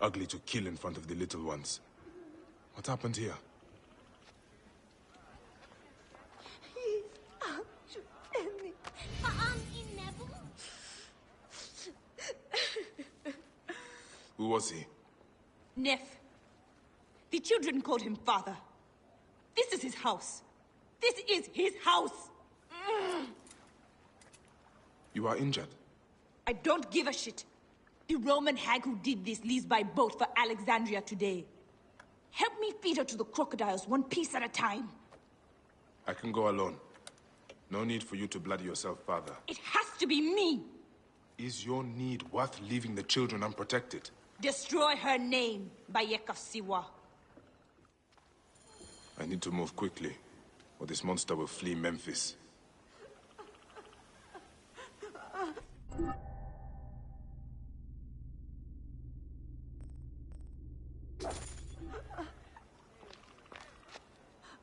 Ugly to kill in front of the little ones. What happened here? He's out to end me. Who was he? Neff. The children called him father. This is his house. This is his house! You are injured? I don't give a shit. The Roman hag who did this leaves by boat for Alexandria today. Help me feed her to the crocodiles, one piece at a time. I can go alone. No need for you to bloody yourself, father. It has to be me! Is your need worth leaving the children unprotected? Destroy her name, Bayek of Siwa. I need to move quickly, or this monster will flee Memphis.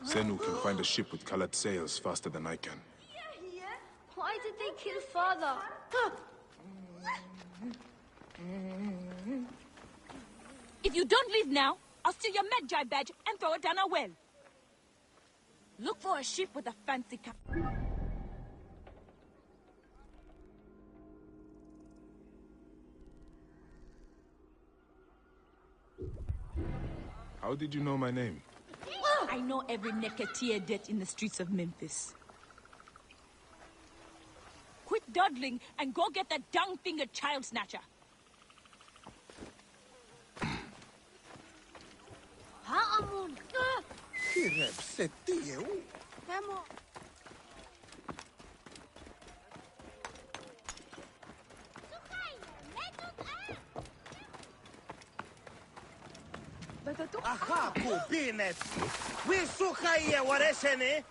Zenu can find a ship with colored sails faster than I can. Why did they kill father? If you don't leave now, I'll steal your Magi badge and throw it down a well. Look for a ship with a fancy How did you know my name? I know every Neketia debt in the streets of Memphis. Quit dawdling and go get that dung-fingered child snatcher. Aha, kubinet! Wysłuchaj je, wareseny!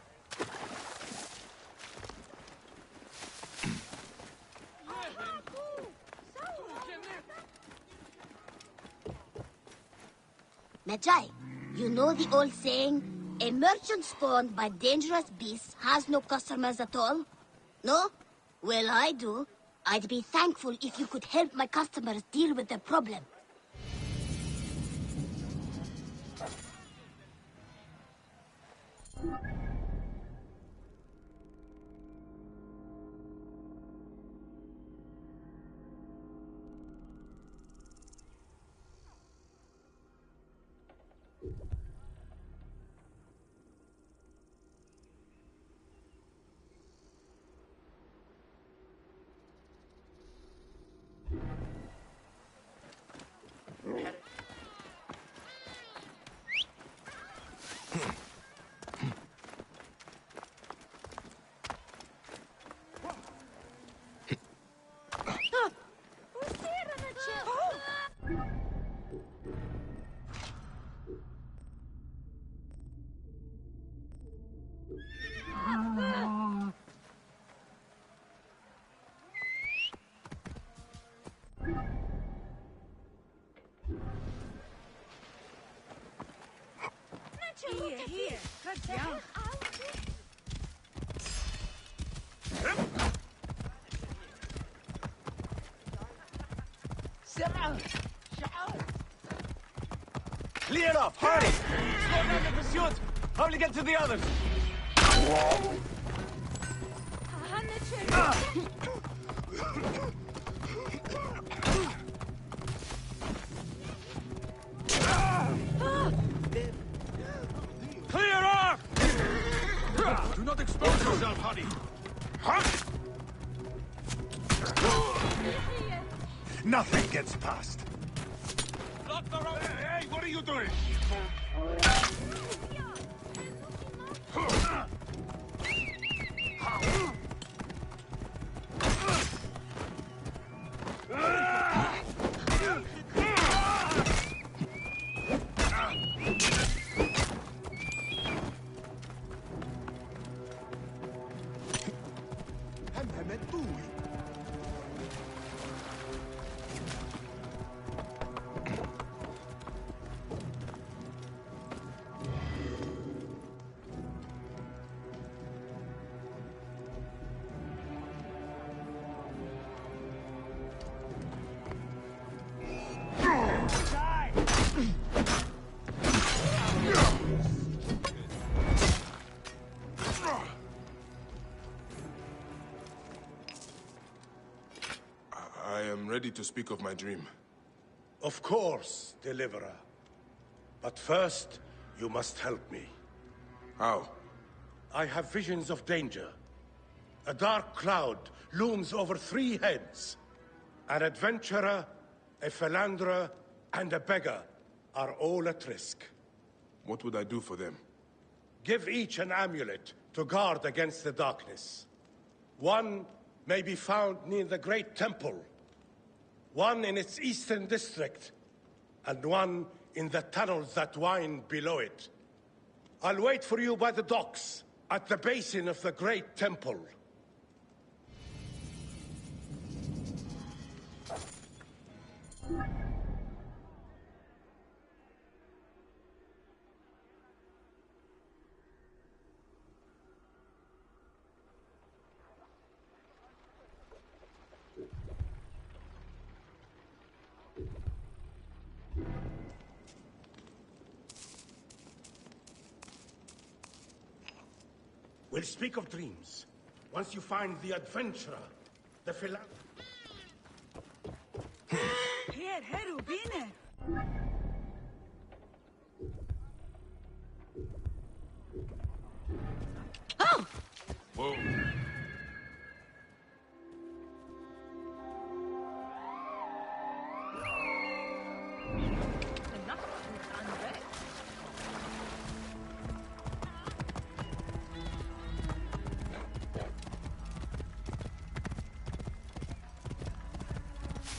Magi, you know the old saying, a merchant spawned by dangerous beasts has no customers at all? No? Well, I do. I'd be thankful if you could help my customers deal with their problem. Here, cut down. Clear off, hurry! Slow down the pursuit! How to get to the others? Clear off! Do not expose yourself, honey. Nothing gets past. Lock the road! Hey, what are you doing? ready to speak of my dream. Of course, Deliverer. But first, you must help me. How? I have visions of danger. A dark cloud looms over 3 heads. An adventurer, a philanderer, and a beggar are all at risk. What would I do for them? Give each an amulet to guard against the darkness. One may be found near the Great Temple, one in its eastern district, and one in the tunnels that wind below it. I'll wait for you by the docks, at the basin of the Great Temple. We'll speak of dreams. Once you find the adventurer, the philanderer... Here, Heru, bine. Oh! Whoa.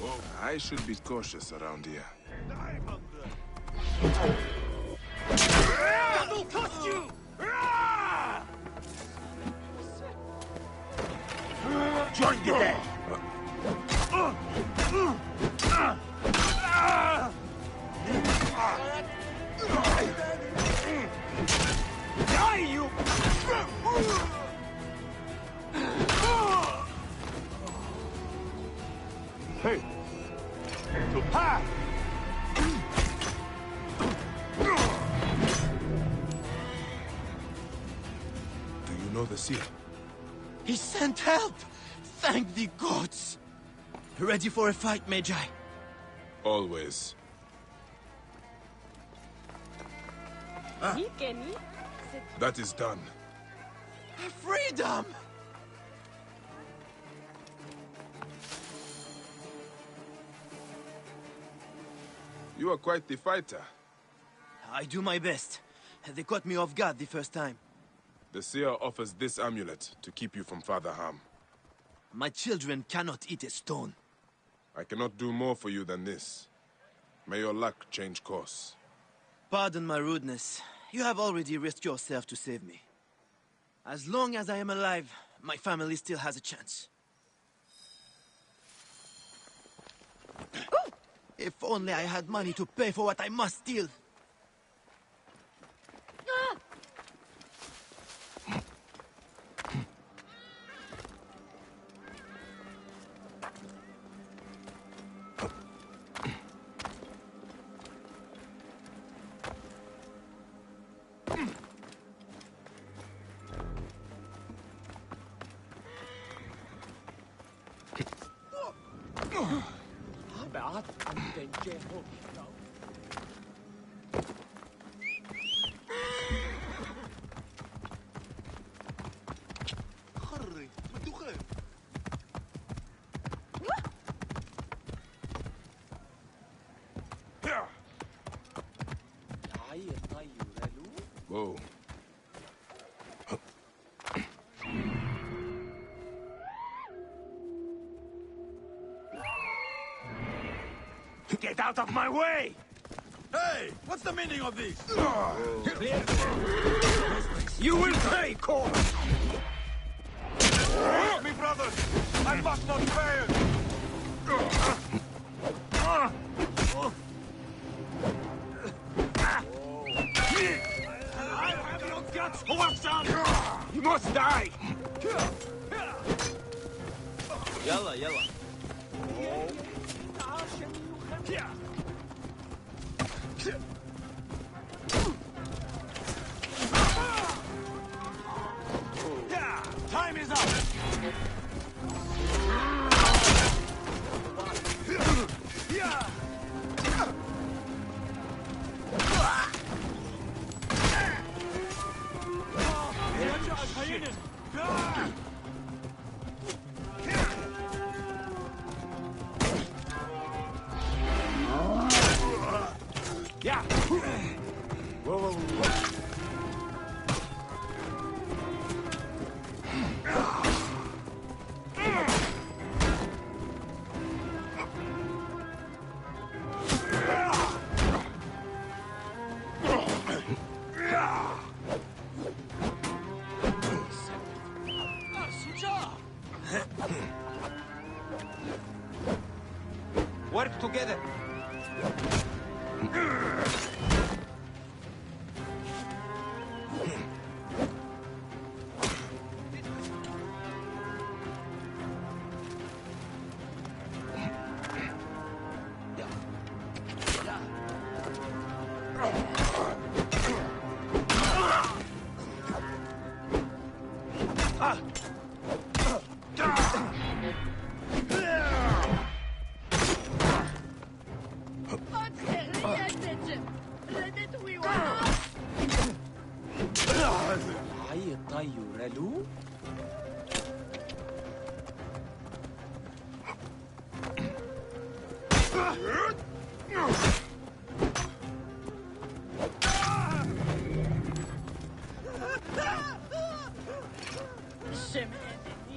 Whoa. I should be cautious around here. That'll cost you! Join you there! Die, you! Hey! To pass! Do you know the seal? He sent help! Thank the gods! Ready for a fight, Magi? Always. That is done. Freedom! You are quite the fighter. I do my best. They caught me off guard the first time. The seer offers this amulet to keep you from further harm. My children cannot eat a stone. I cannot do more for you than this. May your luck change course. Pardon my rudeness. You have already risked yourself to save me. As long as I am alive, my family still has a chance. If only I had money to pay for what I must steal. Whoa. Get out of my way! Hey! What's the meaning of this? You will pay, Cor! Help me, brothers! I must not fail! I have your guts, Hawk-san! You must die! Yalla, yalla. Time is up! Work together.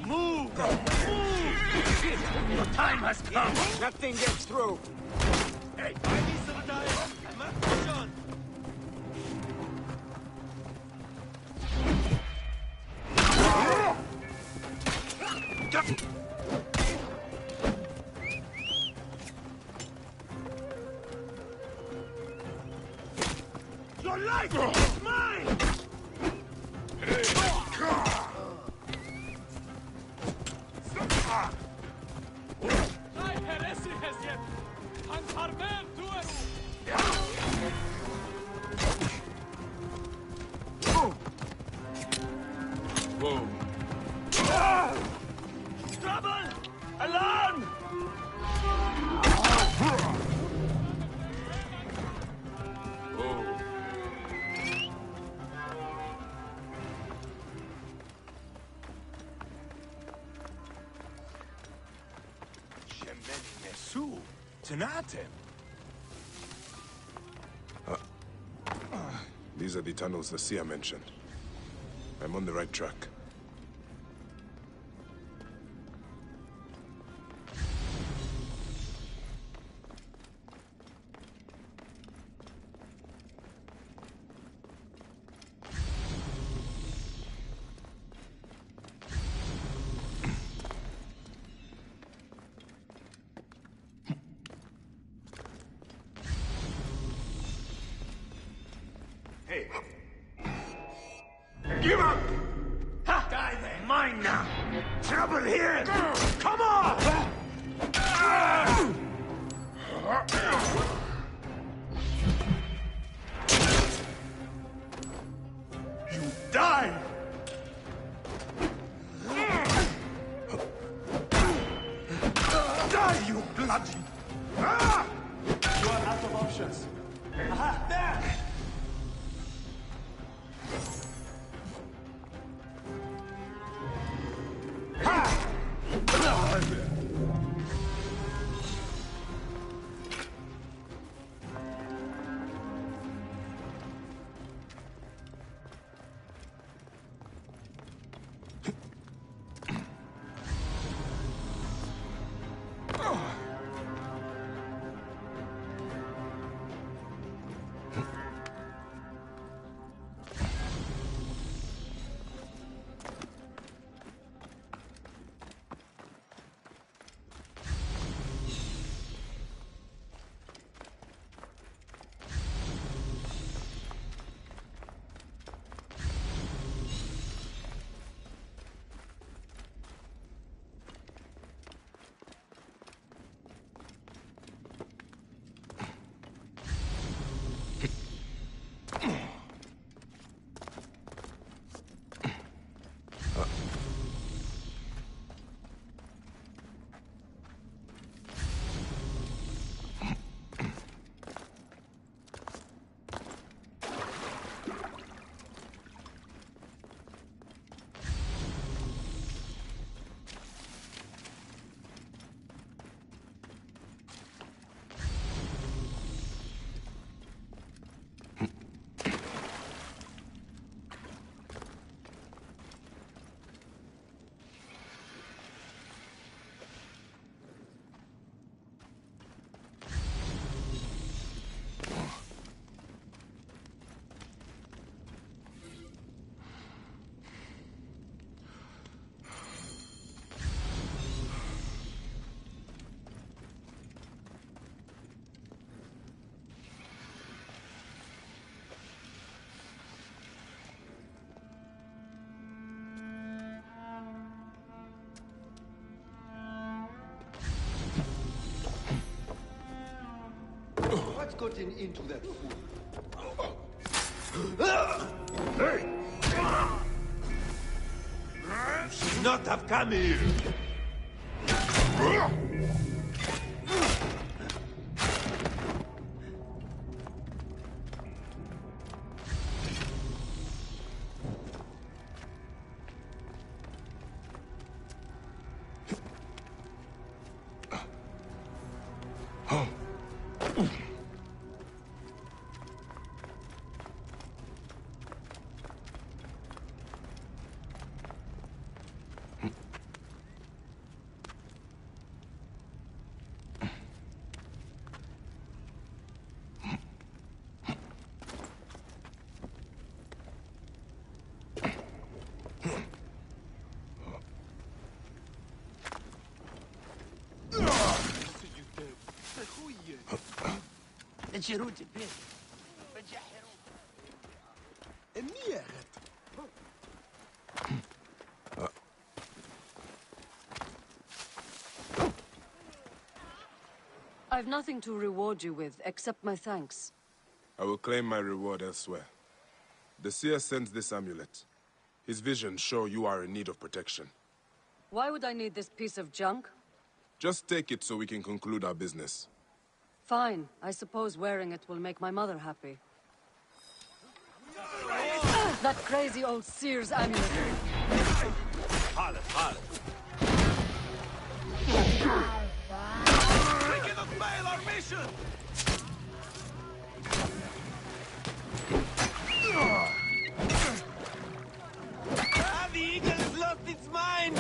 Move! Your time has come! Nothing gets through. Hey, I need some diet. I'm a push on. Your life is mine! Whoa. Trouble! Alarm! Oh. Nesu, Tanatem. These are the tunnels the seer mentioned. I'm on the right track. Hey. Give up! Ha! Die there! Mine now! Trouble here! Come on! You die! Die, you bloody! Ah! You are out of options. Aha! There! Ha! What's gotten into that fool? Hey! You should not have come here! I've nothing to reward you with, except my thanks. I will claim my reward elsewhere. The seer sends this amulet. His visions show you are in need of protection. Why would I need this piece of junk? Just take it so we can conclude our business. Fine. I suppose wearing it will make my mother happy. That crazy old seer's amulet. We cannot fail our mission! The eagle has lost its mind!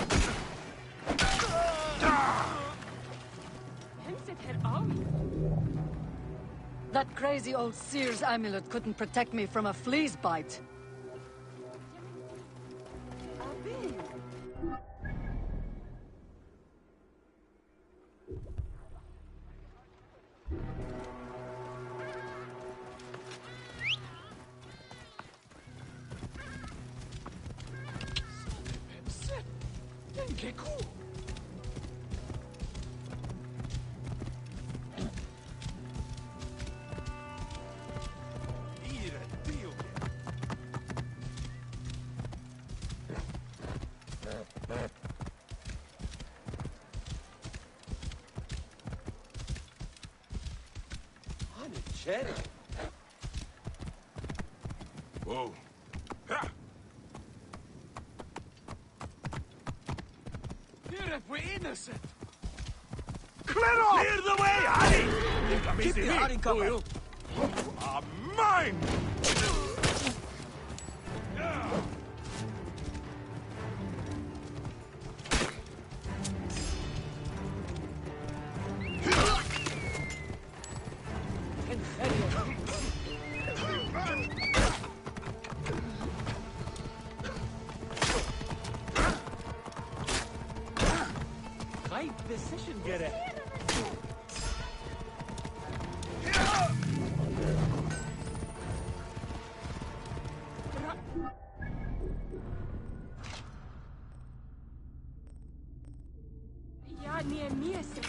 That crazy old seer's amulet couldn't protect me from a flea's bite. Whoa. Ha! Here if we're innocent! Clear off! Clear the way, Harry! Keep the Harry covered! You are mine! Decision gerecht. Ja, nie mir se.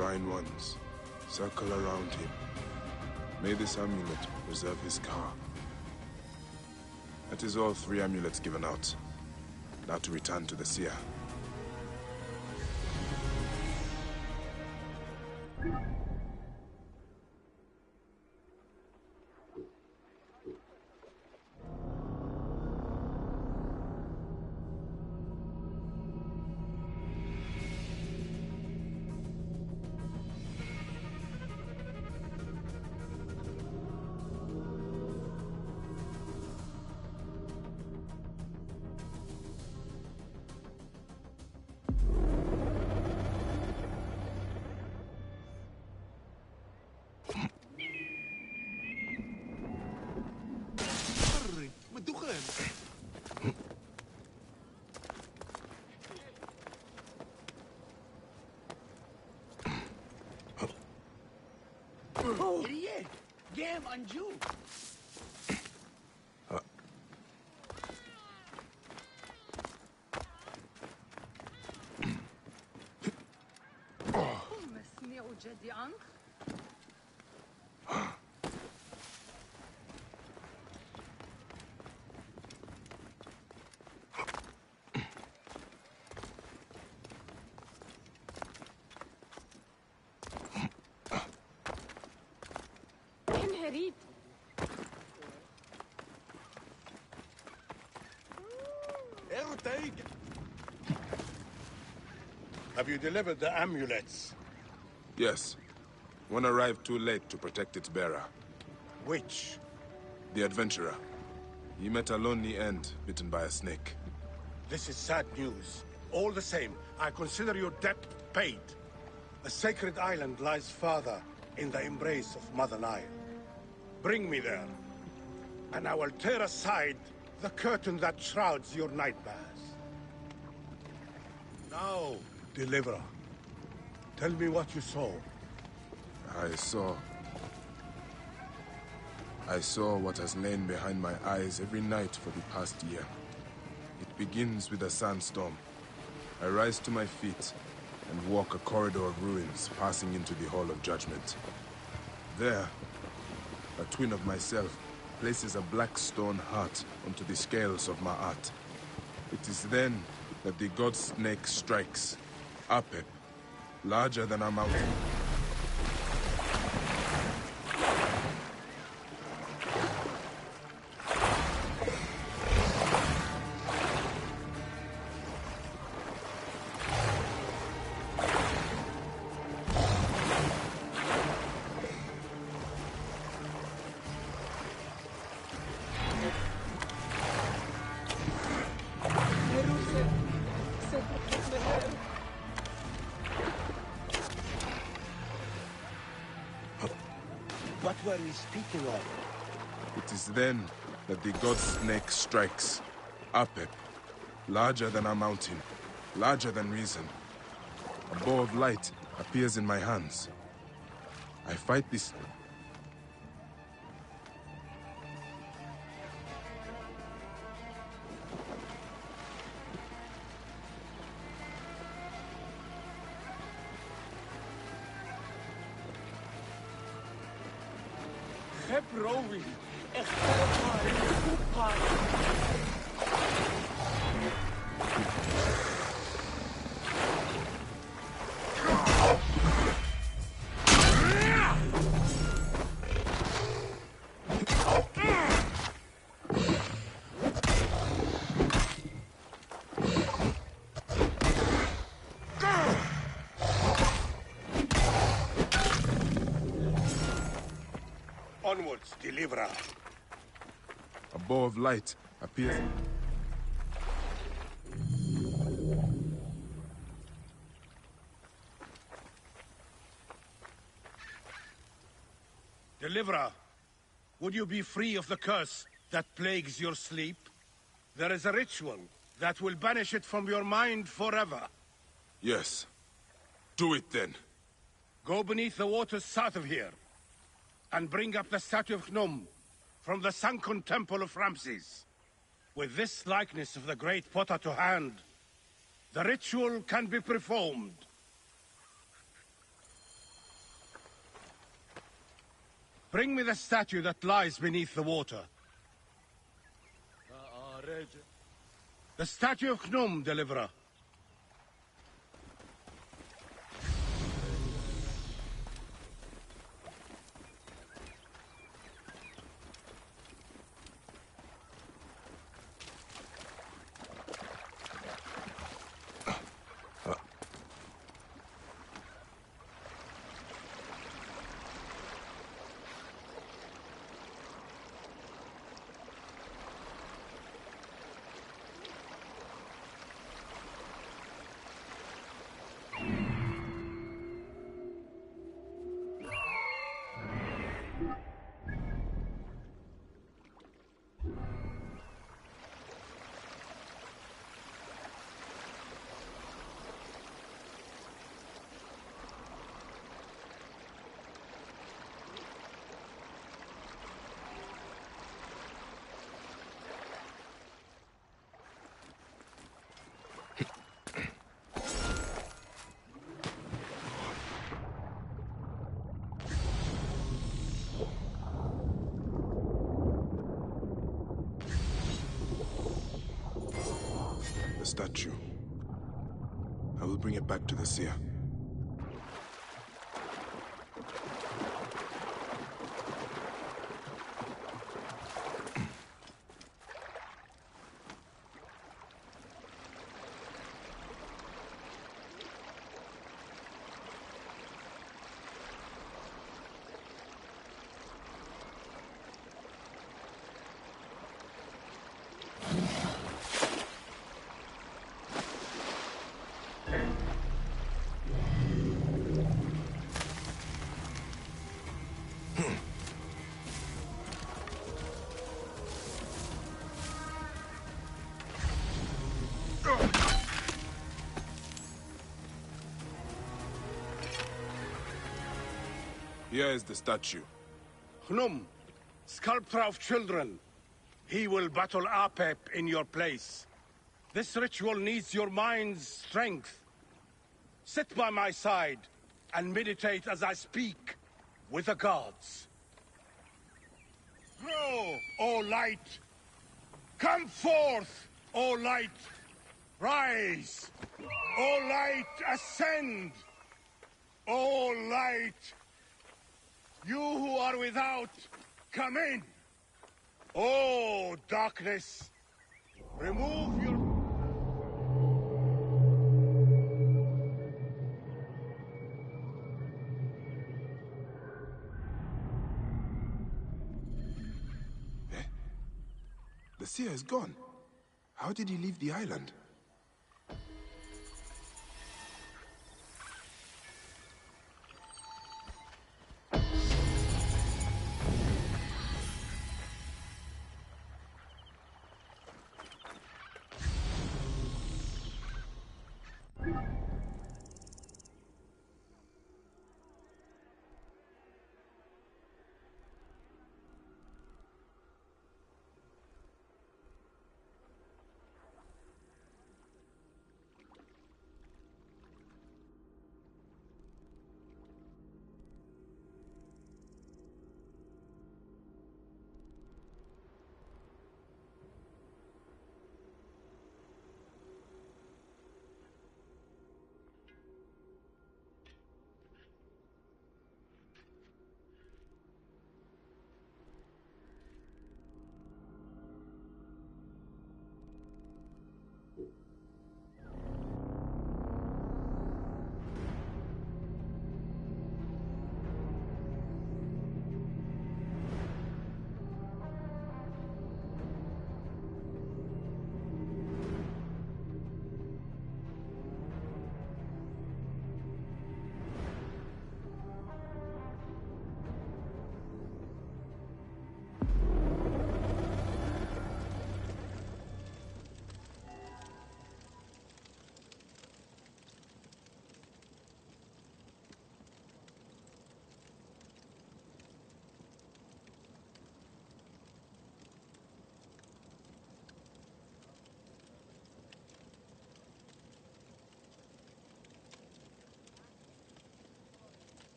divine ones, circle around him. May this amulet preserve his car. That is all 3 amulets given out. Now to return to the seer. Game Anju. مسني وجدي عنك. Have you delivered the amulets? Yes. One arrived too late to protect its bearer. Which? The adventurer. He met a lonely end, bitten by a snake. This is sad news. All the same, I consider your debt paid. A sacred island lies farther in the embrace of Mother Nile. Bring me there, and I will tear aside the curtain that shrouds your nightmares. Now, Deliverer, tell me what you saw. I saw what has lain behind my eyes every night for the past year. It begins with a sandstorm. I rise to my feet and walk a corridor of ruins, passing into the Hall of Judgment. There, a twin of myself places a black stone heart onto the scales of my art. It is then that the god snake strikes. Apep, larger than a mountain. What were we speaking of? It is then that the god snake strikes. Apep, larger than a mountain, larger than reason. A bow of light appears in my hands. I fight this... Hebrowi, echt Onwards, Deliverer. A bow of light appears... Deliverer, would you be free of the curse that plagues your sleep? There is a ritual that will banish it from your mind forever. Yes. Do it then. Go beneath the waters south of here, and bring up the statue of Gnome from the sunken temple of Ramses. With this likeness of the great potter to hand, the ritual can be performed. Bring me the statue that lies beneath the water. The statue of Gnum, Deliverer. The statue. I will bring it back to the seer. Here is the statue. Gnum, sculptor of children. He will battle Apep in your place. This ritual needs your mind's strength. Sit by my side and meditate as I speak with the gods. Grow, O light! Come forth, O light! Rise! O light, ascend! O light! You who are without, come in! O darkness, remove your... The seer is gone. How did he leave the island?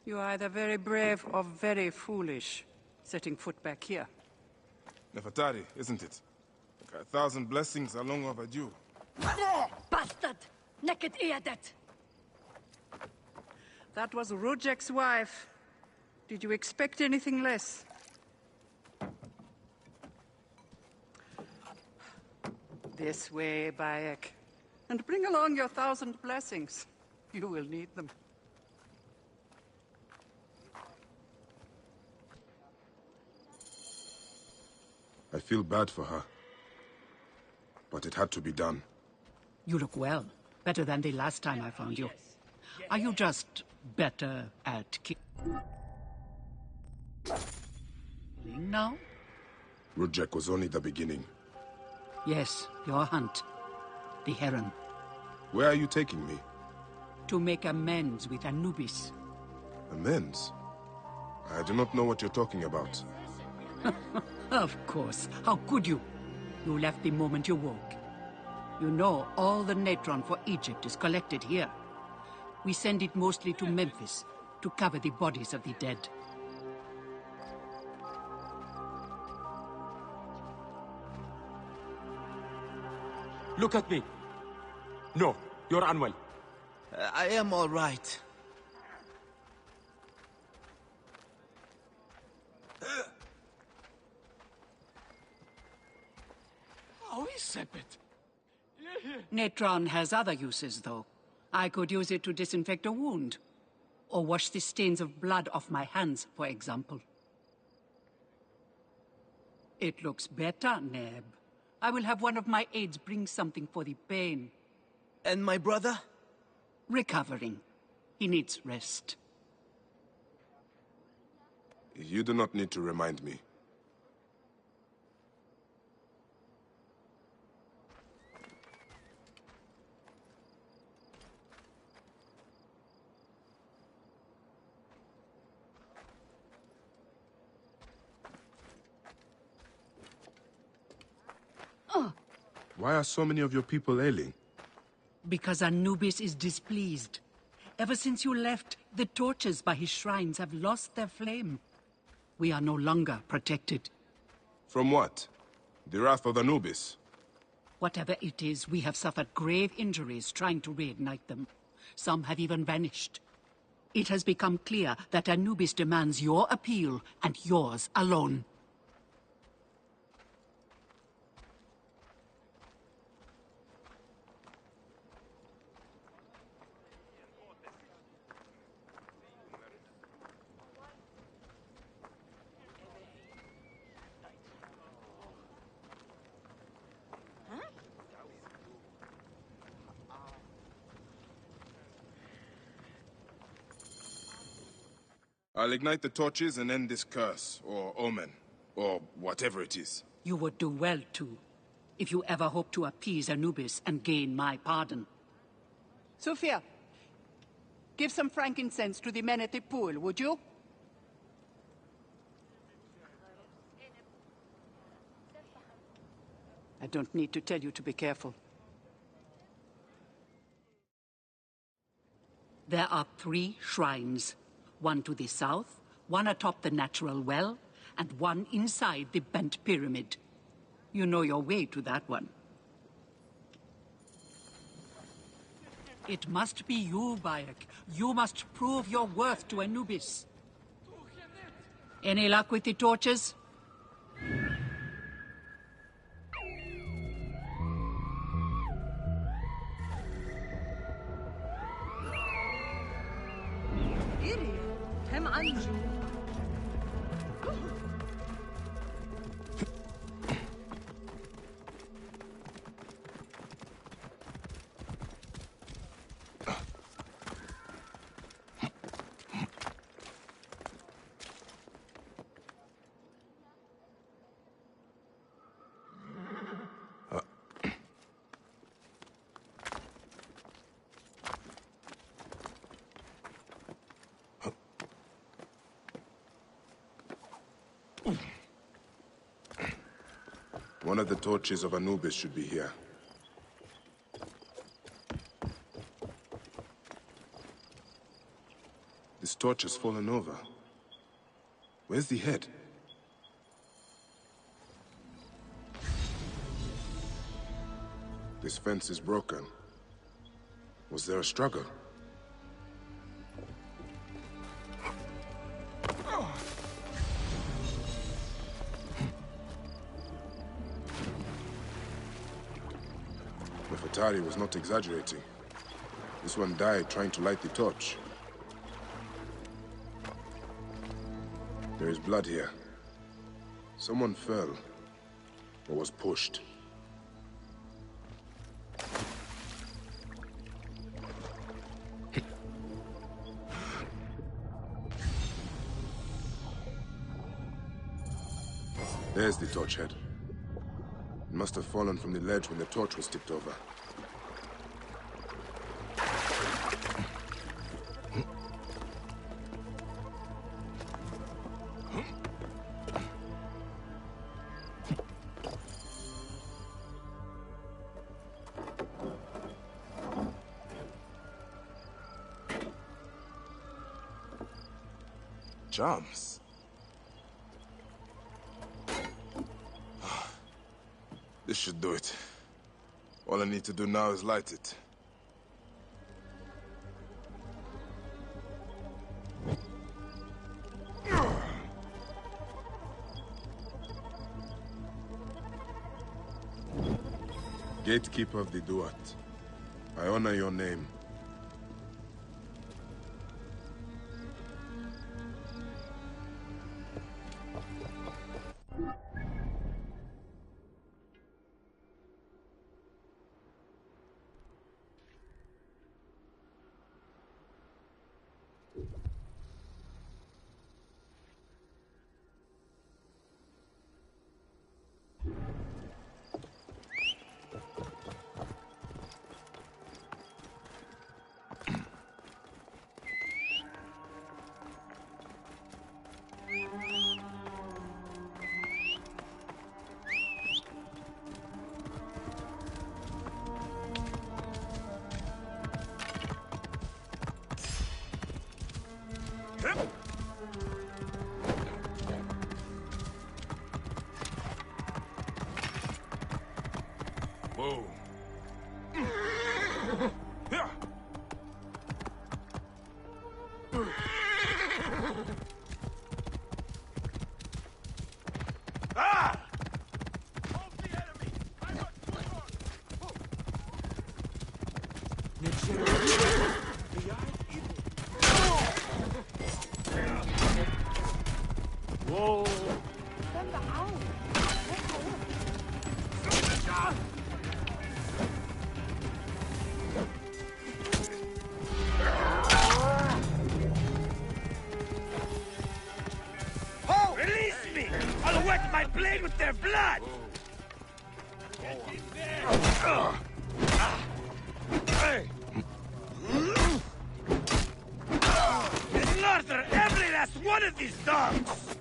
You are either very brave or very foolish, setting foot back here. Nefertari, isn't it? 1,000 blessings are long overdue. Bastard! Naked Iadet! That was Rujek's wife. Did you expect anything less? This way, Bayek. And bring along your 1,000 blessings. You will need them. I feel bad for her. But it had to be done. You look well. Better than the last time I found you. Are you just better at killing now? Rujek was only the beginning. Yes, your hunt. The Heron. Where are you taking me? To make amends with Anubis. Amends? I do not know what you're talking about. Of course. How could you? You left the moment you woke. You know, all the natron for Egypt is collected here. We send it mostly to Memphis, to cover the bodies of the dead. Look at me. No, you're unwell. I am all right. How is it? Natron has other uses, though. I could use it to disinfect a wound. Or wash the stains of blood off my hands, for example. It looks better, Neb. I will have one of my aides bring something for the pain. And my brother? Recovering. He needs rest. You do not need to remind me. Why are so many of your people ailing? Because Anubis is displeased. Ever since you left, the torches by his shrines have lost their flame. We are no longer protected. From what? The wrath of Anubis? Whatever it is, we have suffered grave injuries trying to reignite them. Some have even vanished. It has become clear that Anubis demands your appeal, and yours alone. I'll ignite the torches and end this curse, or omen, or whatever it is. You would do well to, if you ever hope to appease Anubis and gain my pardon. Sophia, give some frankincense to the men at the pool, would you? I don't need to tell you to be careful. There are 3 shrines. One to the south, one atop the natural well, and one inside the bent pyramid. You know your way to that one. It must be you, Bayek. You must prove your worth to Anubis. Any luck with the torches? One of the torches of Anubis should be here. This torch has fallen over. Where's the head? This fence is broken. Was there a struggle? Nefertari was not exaggerating. This one died trying to light the torch. There is blood here. Someone fell, or was pushed. There's the torch head. It must have fallen from the ledge when the torch was tipped over. Jumps. This should do it. All I need to do now is light it. Gatekeeper of the Duat, I honor your name. Whoa. Ah! Hold the enemy! I got Whoa! last one of these dogs!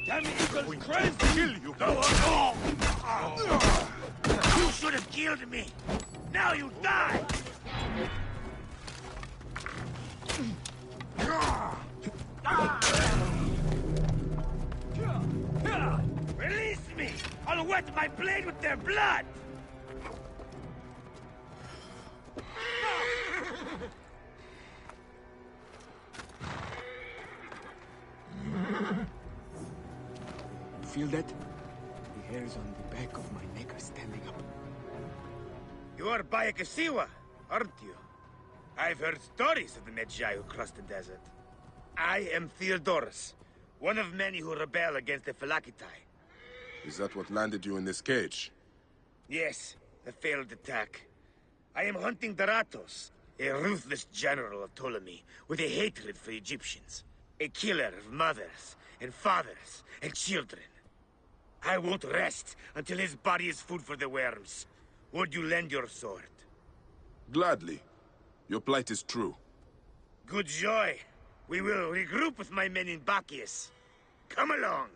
Damn eagle's crazy! Kill you! Go on! You should have killed me! Now you die! Release me! I'll wet my blade with their blood! Feel that? The hairs on the back of my neck are standing up. You are Bayakasiwa, aren't you? I've heard stories of the Medjay who crossed the desert. I am Theodorus, one of many who rebel against the Phylakitai. Is that what landed you in this cage? Yes, a failed attack. I am hunting Daratos, a ruthless general of Ptolemy, with a hatred for Egyptians. A killer of mothers, and fathers, and children. I won't rest until his body is food for the worms. Would you lend your sword? Gladly. Your plight is true. Good joy. We will regroup with my men in Bacchius. Come along.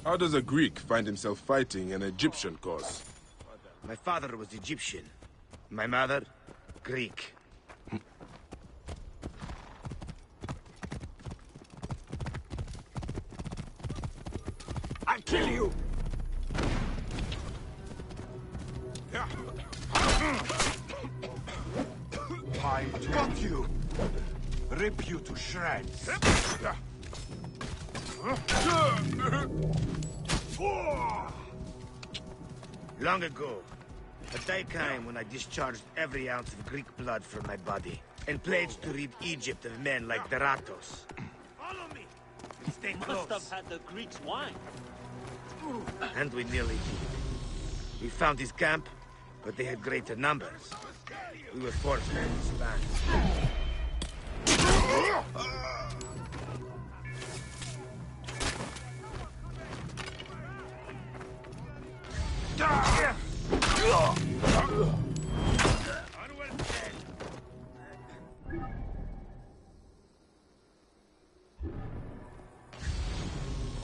How does a Greek find himself fighting an Egyptian cause? My father was Egyptian. My mother, Greek. I'll kill you! Time to cut you! Rip you to shreds! Long ago, a day came when I discharged every ounce of Greek blood from my body, and pledged to rid Egypt of men like Daratos. Follow me! And stay close. Must have had the Greeks' wine. And we nearly did. We found his camp, but they had greater numbers. We were forced to expand.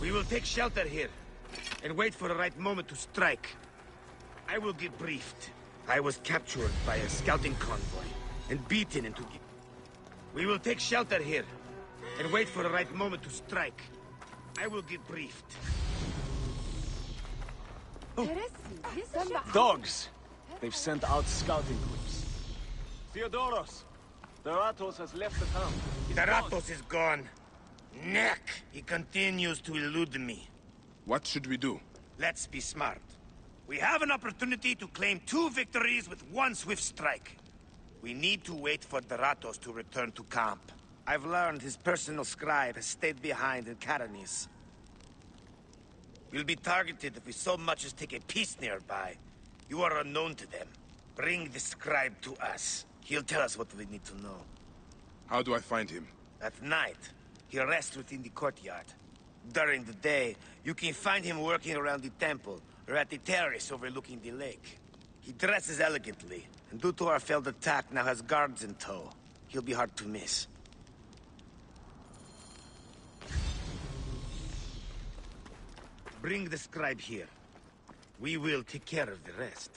We will take shelter here, and wait for the right moment to strike. I will get briefed. I was captured by a scouting convoy, and beaten into... We will take shelter here, and wait for the right moment to strike. I will get briefed. Dogs! They've sent out scouting groups. Theodoros! Daratos has left the town. Daratos is gone. Neck! He continues to elude me. What should we do? Let's be smart. We have an opportunity to claim 2 victories with 1 swift strike. We need to wait for Daratos to return to camp. I've learned his personal scribe has stayed behind in Caranis. We'll be targeted if we so much as take a piece nearby. You are unknown to them. Bring the scribe to us. He'll tell us what we need to know. How do I find him? At night, he rests within the courtyard. During the day, you can find him working around the temple, or at the terrace overlooking the lake. He dresses elegantly, and due to our failed attack, now has guards in tow. He'll be hard to miss. Bring the scribe here. We will take care of the rest.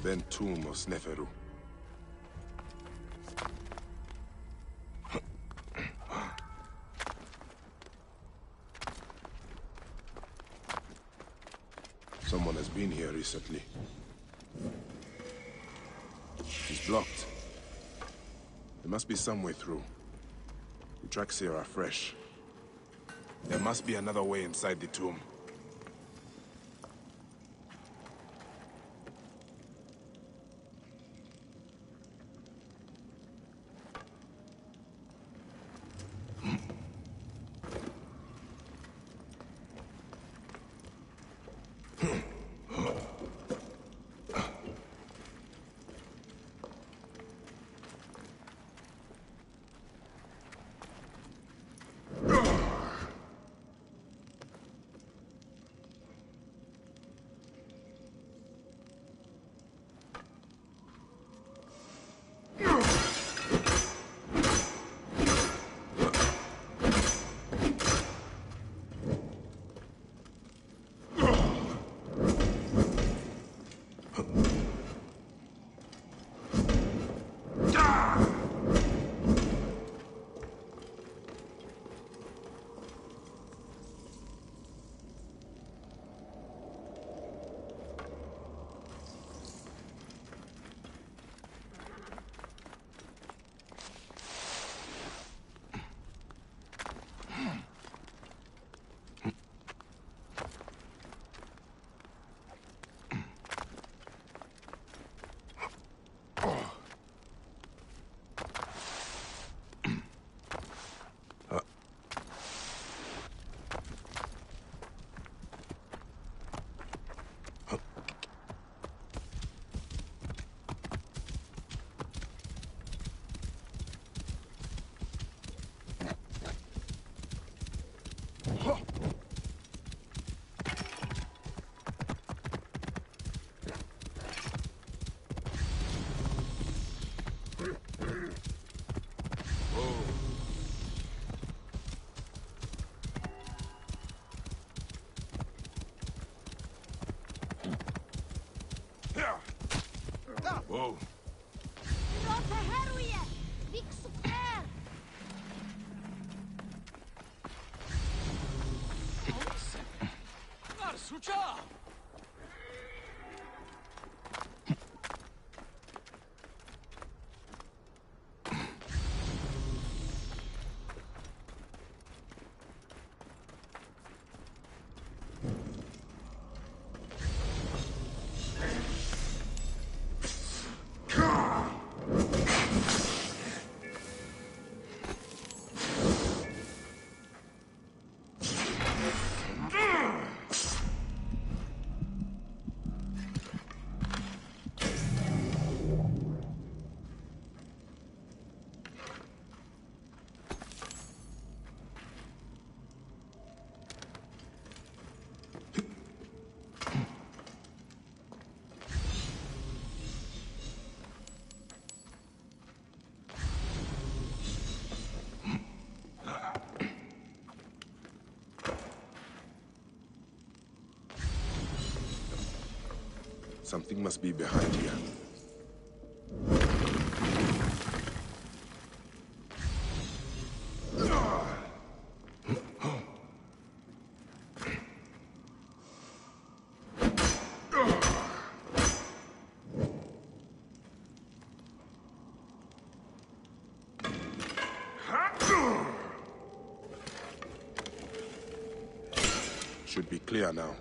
bent tomb of Sneferu. Someone has been here recently. It's blocked. There must be some way through. The tracks here are fresh. There must be another way inside the tomb. Whoa. Something must be behind here. Should be clear now.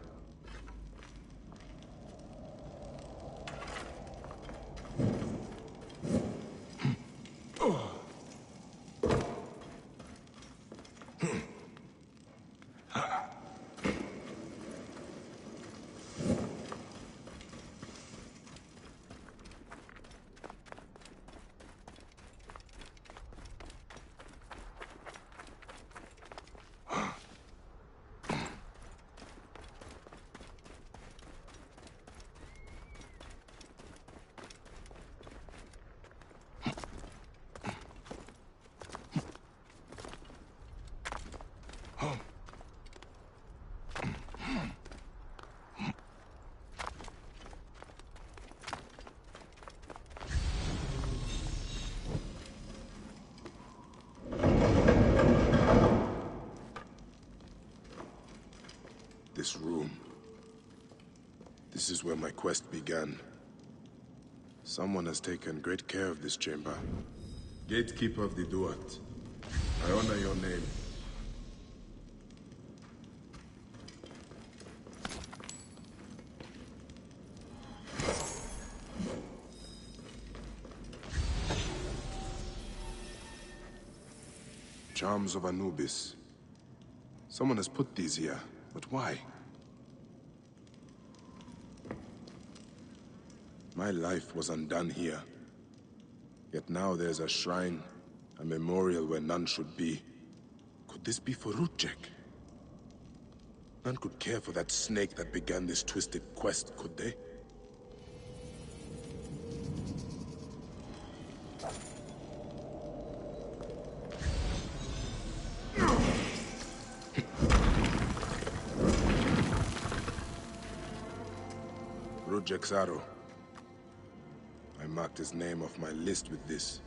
This is where my quest began. Someone has taken great care of this chamber. Gatekeeper of the Duat, I honor your name. Charms of Anubis. Someone has put these here, but why? My life was undone here. Yet now there's a shrine, a memorial where none should be. Could this be for Rudjek? None could care for that snake that began this twisted quest, could they? Rudjek's arrow. I marked his name off my list with this.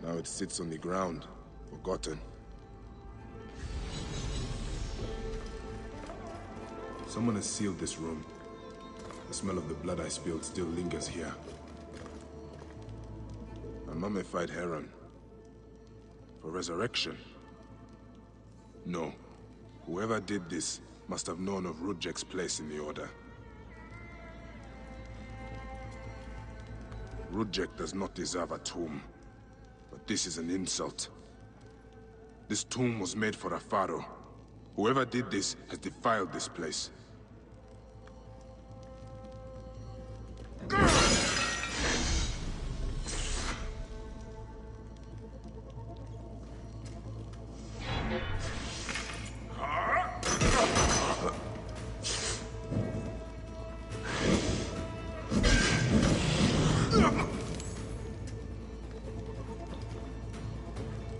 Now it sits on the ground, forgotten. Someone has sealed this room. The smell of the blood I spilled still lingers here. A mummified heron. For resurrection? No. Whoever did this must have known of Rudjek's place in the Order. Rudjek does not deserve a tomb, but this is an insult. This tomb was made for a pharaoh. Whoever did this has defiled this place.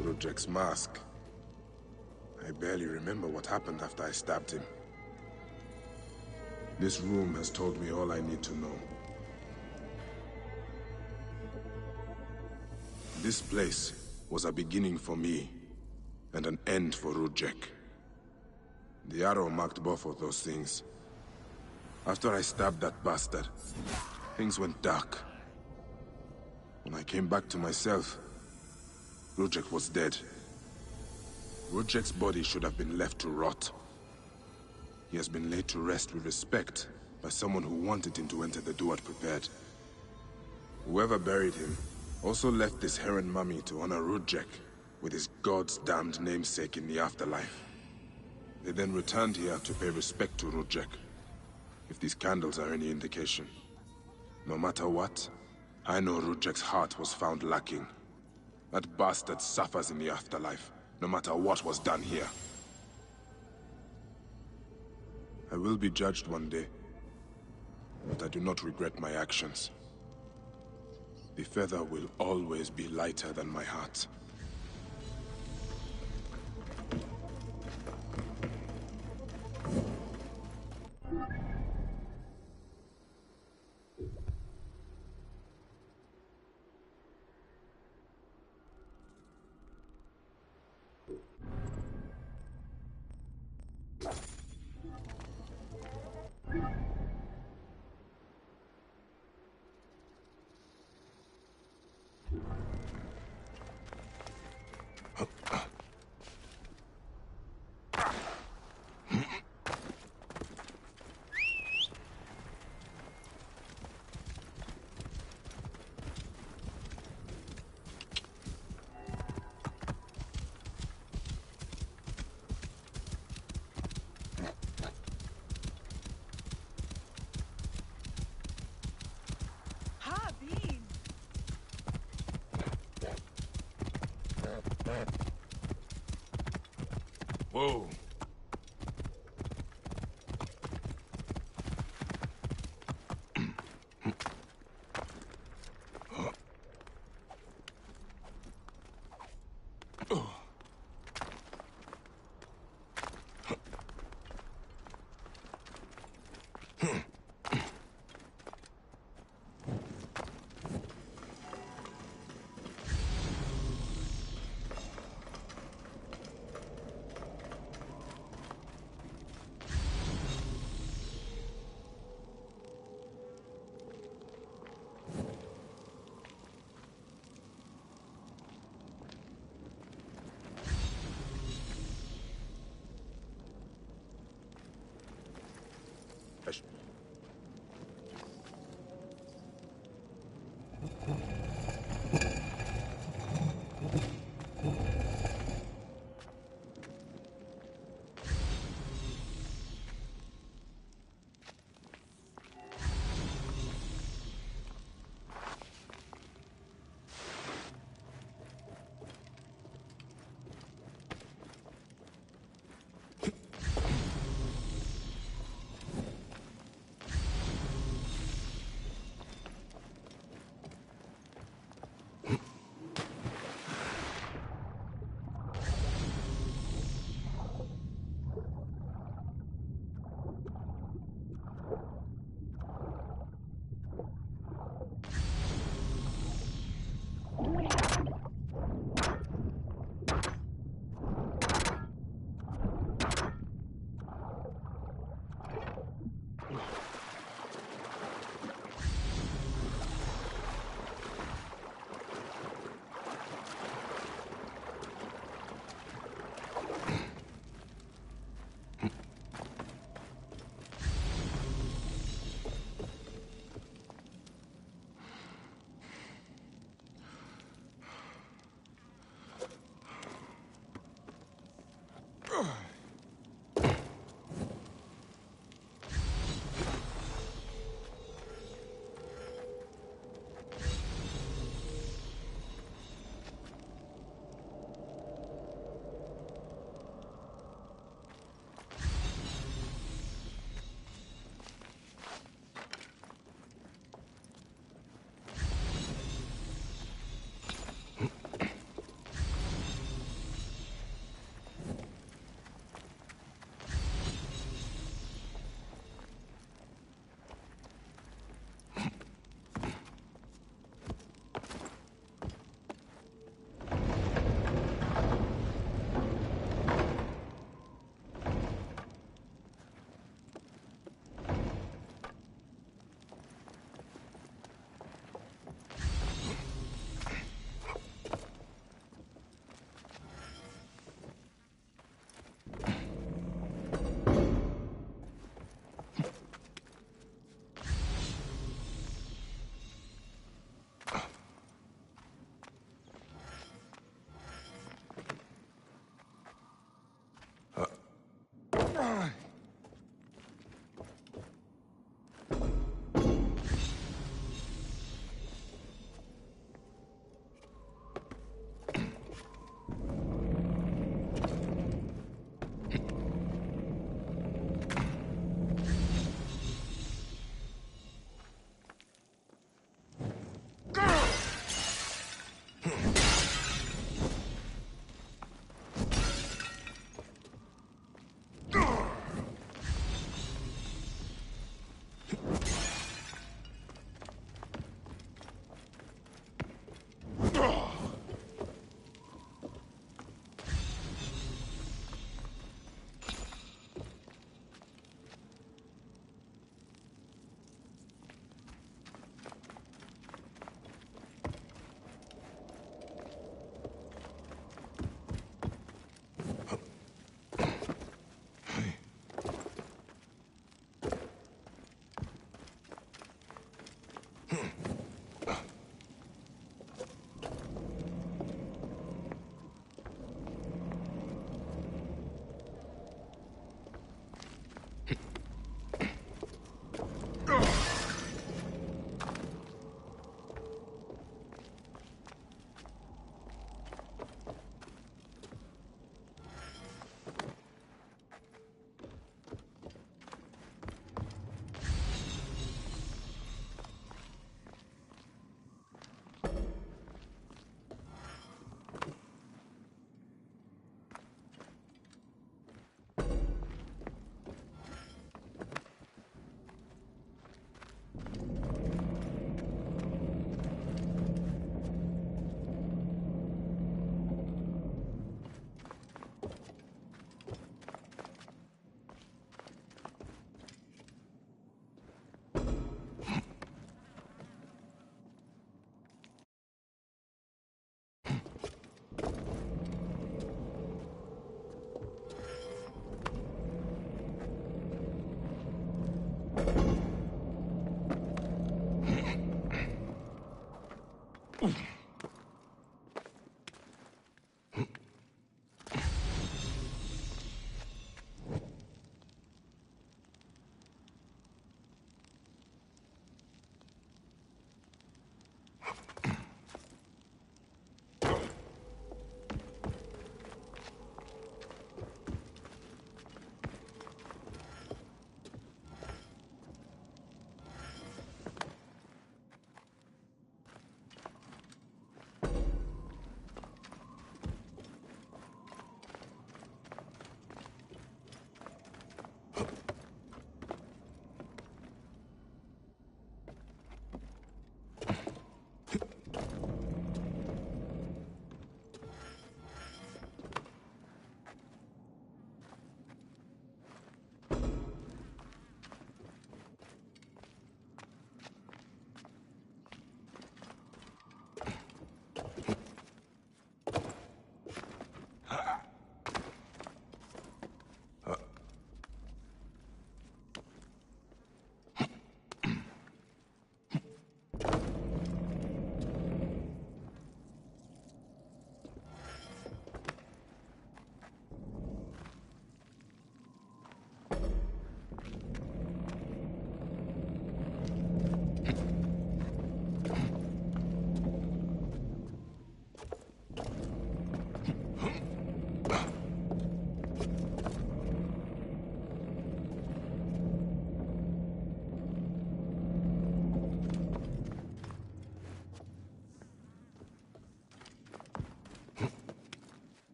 Rudjek's mask. I barely remember what happened after I stabbed him. This room has told me all I need to know. This place was a beginning for me, and an end for Rudjek. The arrow marked both of those things. After I stabbed that bastard, things went dark. When I came back to myself, Rudjek was dead. Rudjek's body should have been left to rot. He has been laid to rest with respect by someone who wanted him to enter the Duat prepared. Whoever buried him also left this heron mummy to honor Rudjek with his god's damned namesake in the afterlife. They then returned here to pay respect to Rudjek, if these candles are any indication. No matter what, I know Rudjek's heart was found lacking. That bastard suffers in the afterlife, no matter what was done here. I will be judged one day, but I do not regret my actions. The feather will always be lighter than my heart. Whoa.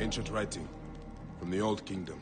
Ancient writing from the Old Kingdom.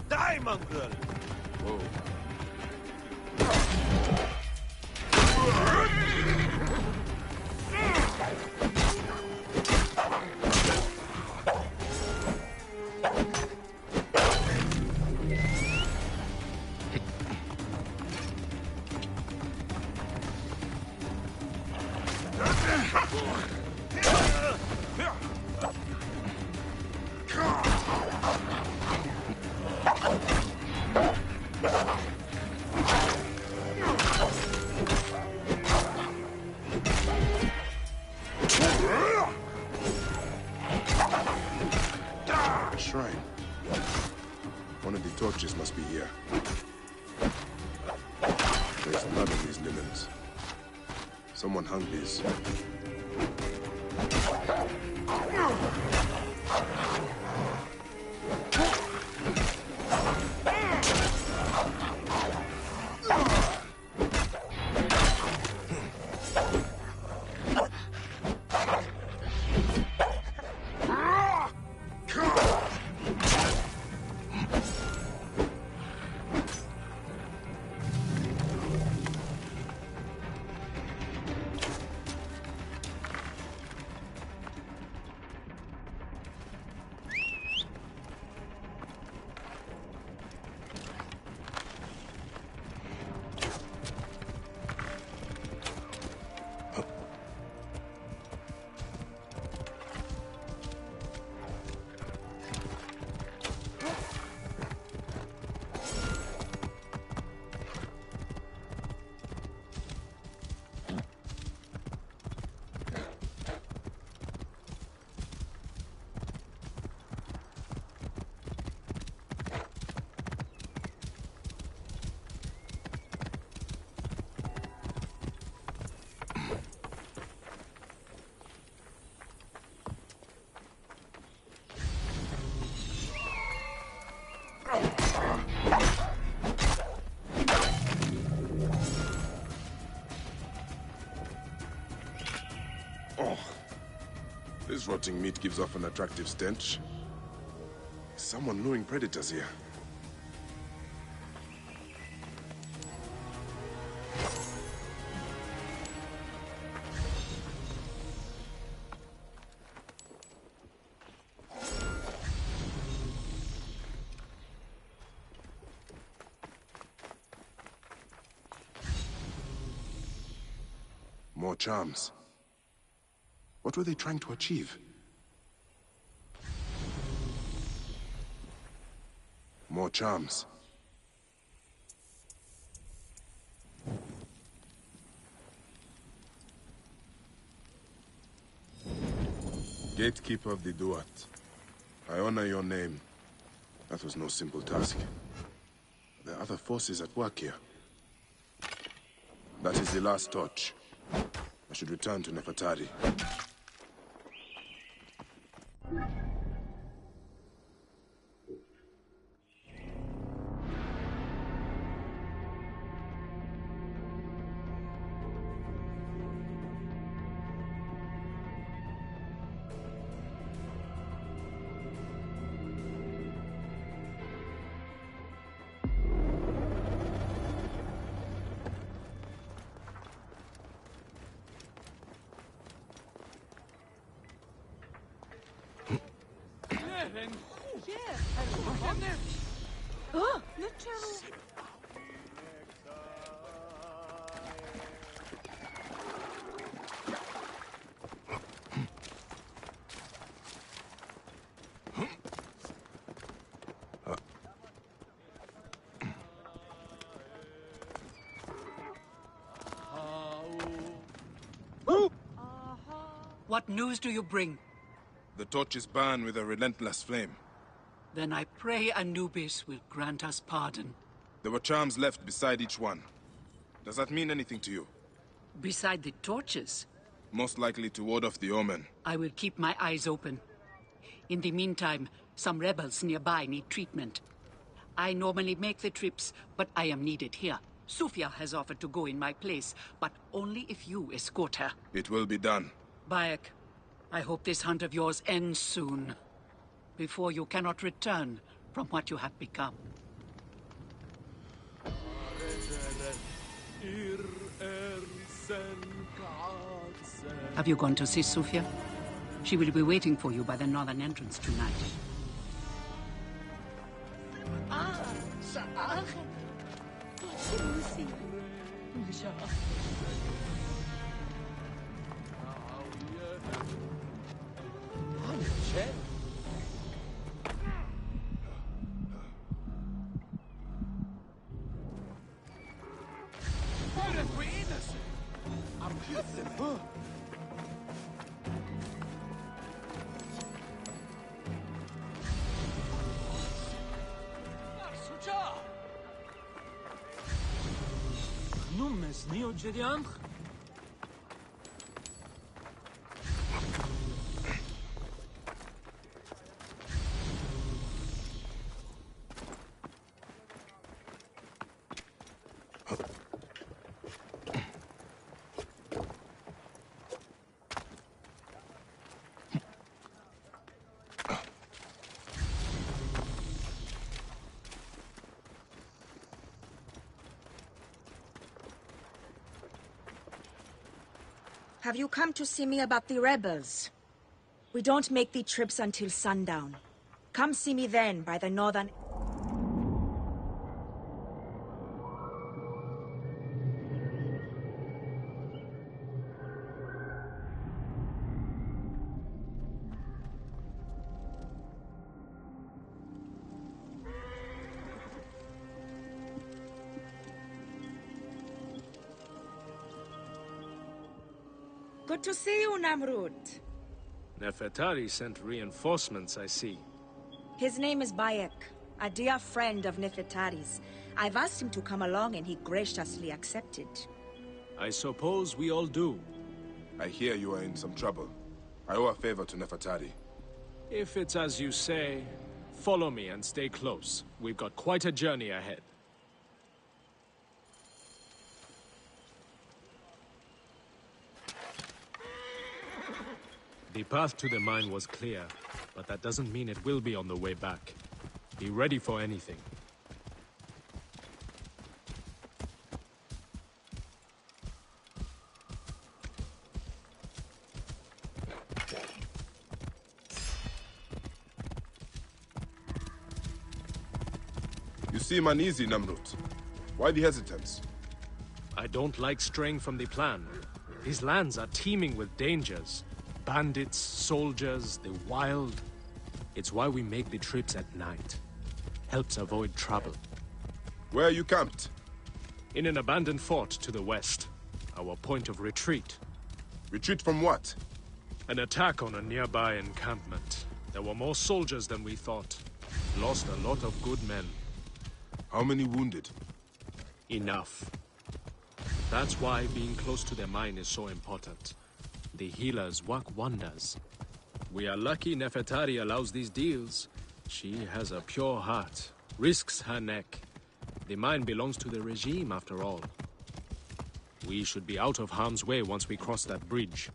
Die, mongrel! Whoa. Shrine. One of the torches must be here. There's blood on these linens. Someone hung these. This rotting meat gives off an attractive stench. Is someone luring predators here? More charms. What were they trying to achieve? More charms. Gatekeeper of the Duat. I honor your name. That was no simple task. There are other forces at work here. That is the last torch. I should return to Nefertari. Oh, literal. What news do you bring? The torches burn with a relentless flame. Then I pray Anubis will grant us pardon. There were charms left beside each one. Does that mean anything to you? Beside the torches? Most likely to ward off the omen. I will keep my eyes open. In the meantime, some rebels nearby need treatment. I normally make the trips, but I am needed here. Sufia has offered to go in my place, but only if you escort her. It will be done. Bayek, I hope this hunt of yours ends soon. Before you cannot return from what you have become. Have you gone to see Sufia? She will be waiting for you by the northern entrance tonight. Have you come to see me about the rebels? We don't make the trips until sundown. Come see me then by the northern... Good to see you, Namrud. Nefertari sent reinforcements, I see. His name is Bayek, a dear friend of Nefertari's. I've asked him to come along and he graciously accepted. I suppose we all do. I hear you are in some trouble. I owe a favor to Nefertari. If it's as you say, follow me and stay close. We've got quite a journey ahead. The path to the mine was clear, but that doesn't mean it will be on the way back. Be ready for anything. You seem uneasy, Namrut. Why the hesitance? I don't like straying from the plan. These lands are teeming with dangers. Bandits, soldiers, the wild. It's why we make the trips at night. Helps avoid trouble. Where are you camped? In an abandoned fort to the west. Our point of retreat. Retreat from what? An attack on a nearby encampment. There were more soldiers than we thought. Lost a lot of good men. How many wounded? Enough. That's why being close to their mine is so important. The healers work wonders. We are lucky Nefertari allows these deals. She has a pure heart, risks her neck. The mine belongs to the regime, after all. We should be out of harm's way once we cross that bridge.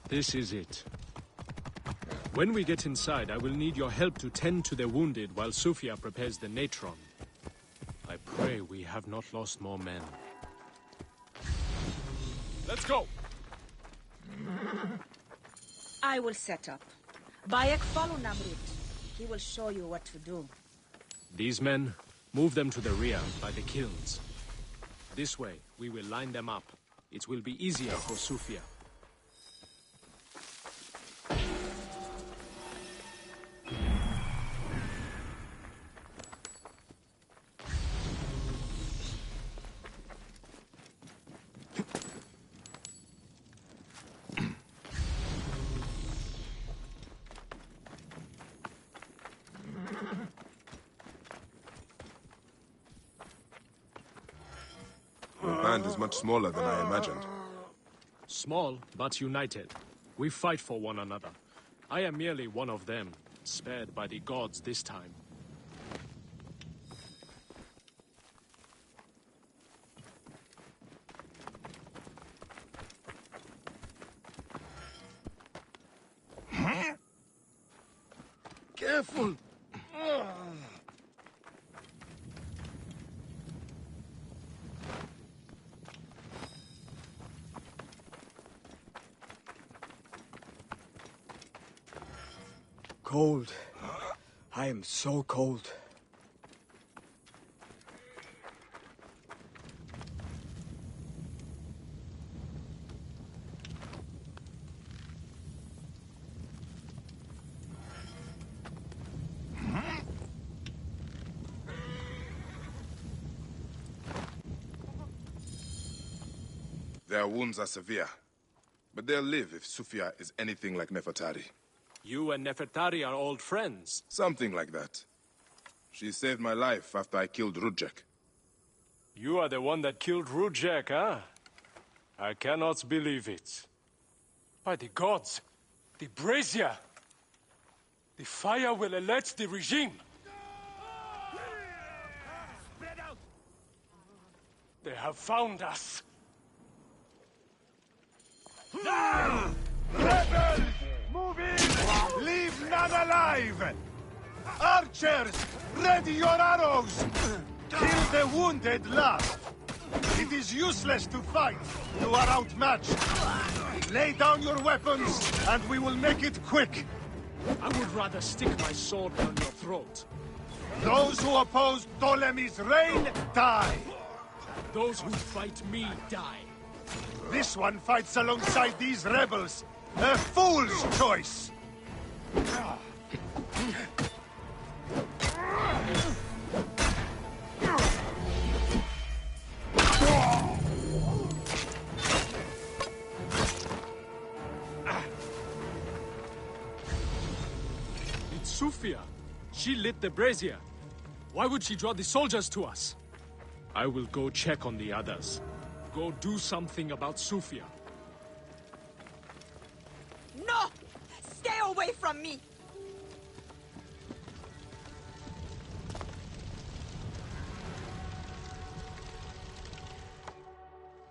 This is it. When we get inside, I will need your help to tend to the wounded while Sufia prepares the natron. I pray we have not lost more men. Let's go! I will set up. Bayek, follow Namrut. He will show you what to do. These men, move them to the rear, by the kilns. This way, we will line them up. It will be easier for Sufia. Is much smaller than I imagined. Small, but united. We fight for one another. I am merely one of them, spared by the gods this time. Careful! Cold. I am so cold. Their wounds are severe, but they'll live if Sufia is anything like Nefertari. You and Nefertari are old friends. Something like that. She saved my life after I killed Rudjek. You are the one that killed Rudjek, huh? I cannot believe it. By the gods, the brazier! The fire will alert the regime! They have found us! Rebels! Move in! Leave none alive! Archers, ready your arrows! Kill the wounded last! It is useless to fight. You are outmatched. Lay down your weapons, and we will make it quick. I would rather stick my sword down your throat. Those who oppose Ptolemy's reign, die! Those who fight me, die. This one fights alongside these rebels. A fool's choice! It's Sufia. She lit the brazier. Why would she draw the soldiers to us? I will go check on the others. Go do something about Sufia. No! Stay from me!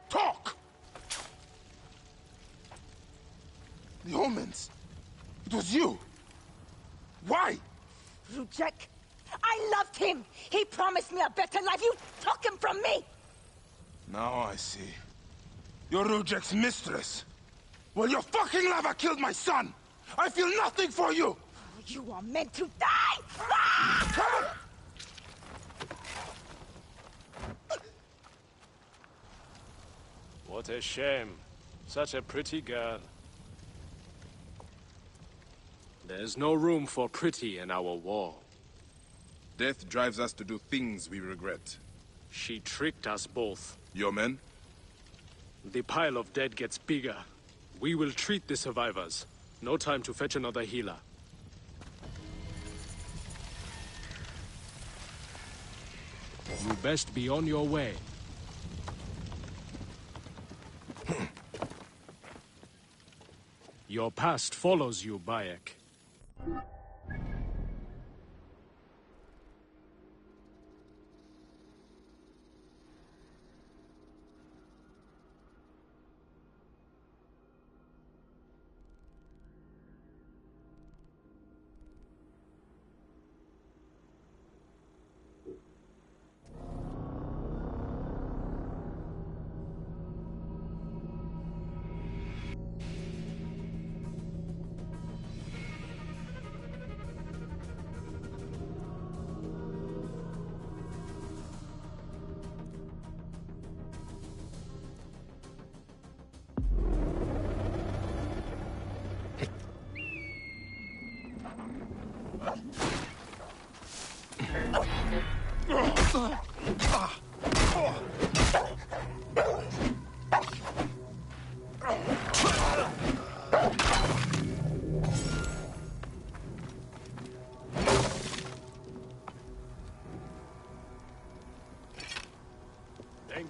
Talk! The omens. It was you. Why? Rujek, I loved him! He promised me a better life! You took him from me! Now I see. You're Rujek's mistress. Well, your fucking lover killed my son! I feel nothing for you! You are meant to die! Ah! What a shame. Such a pretty girl. There's no room for pretty in our war. Death drives us to do things we regret. She tricked us both. Your men? The pile of dead gets bigger. We will treat the survivors. No time to fetch another healer. You best be on your way. Your past follows you, Bayek.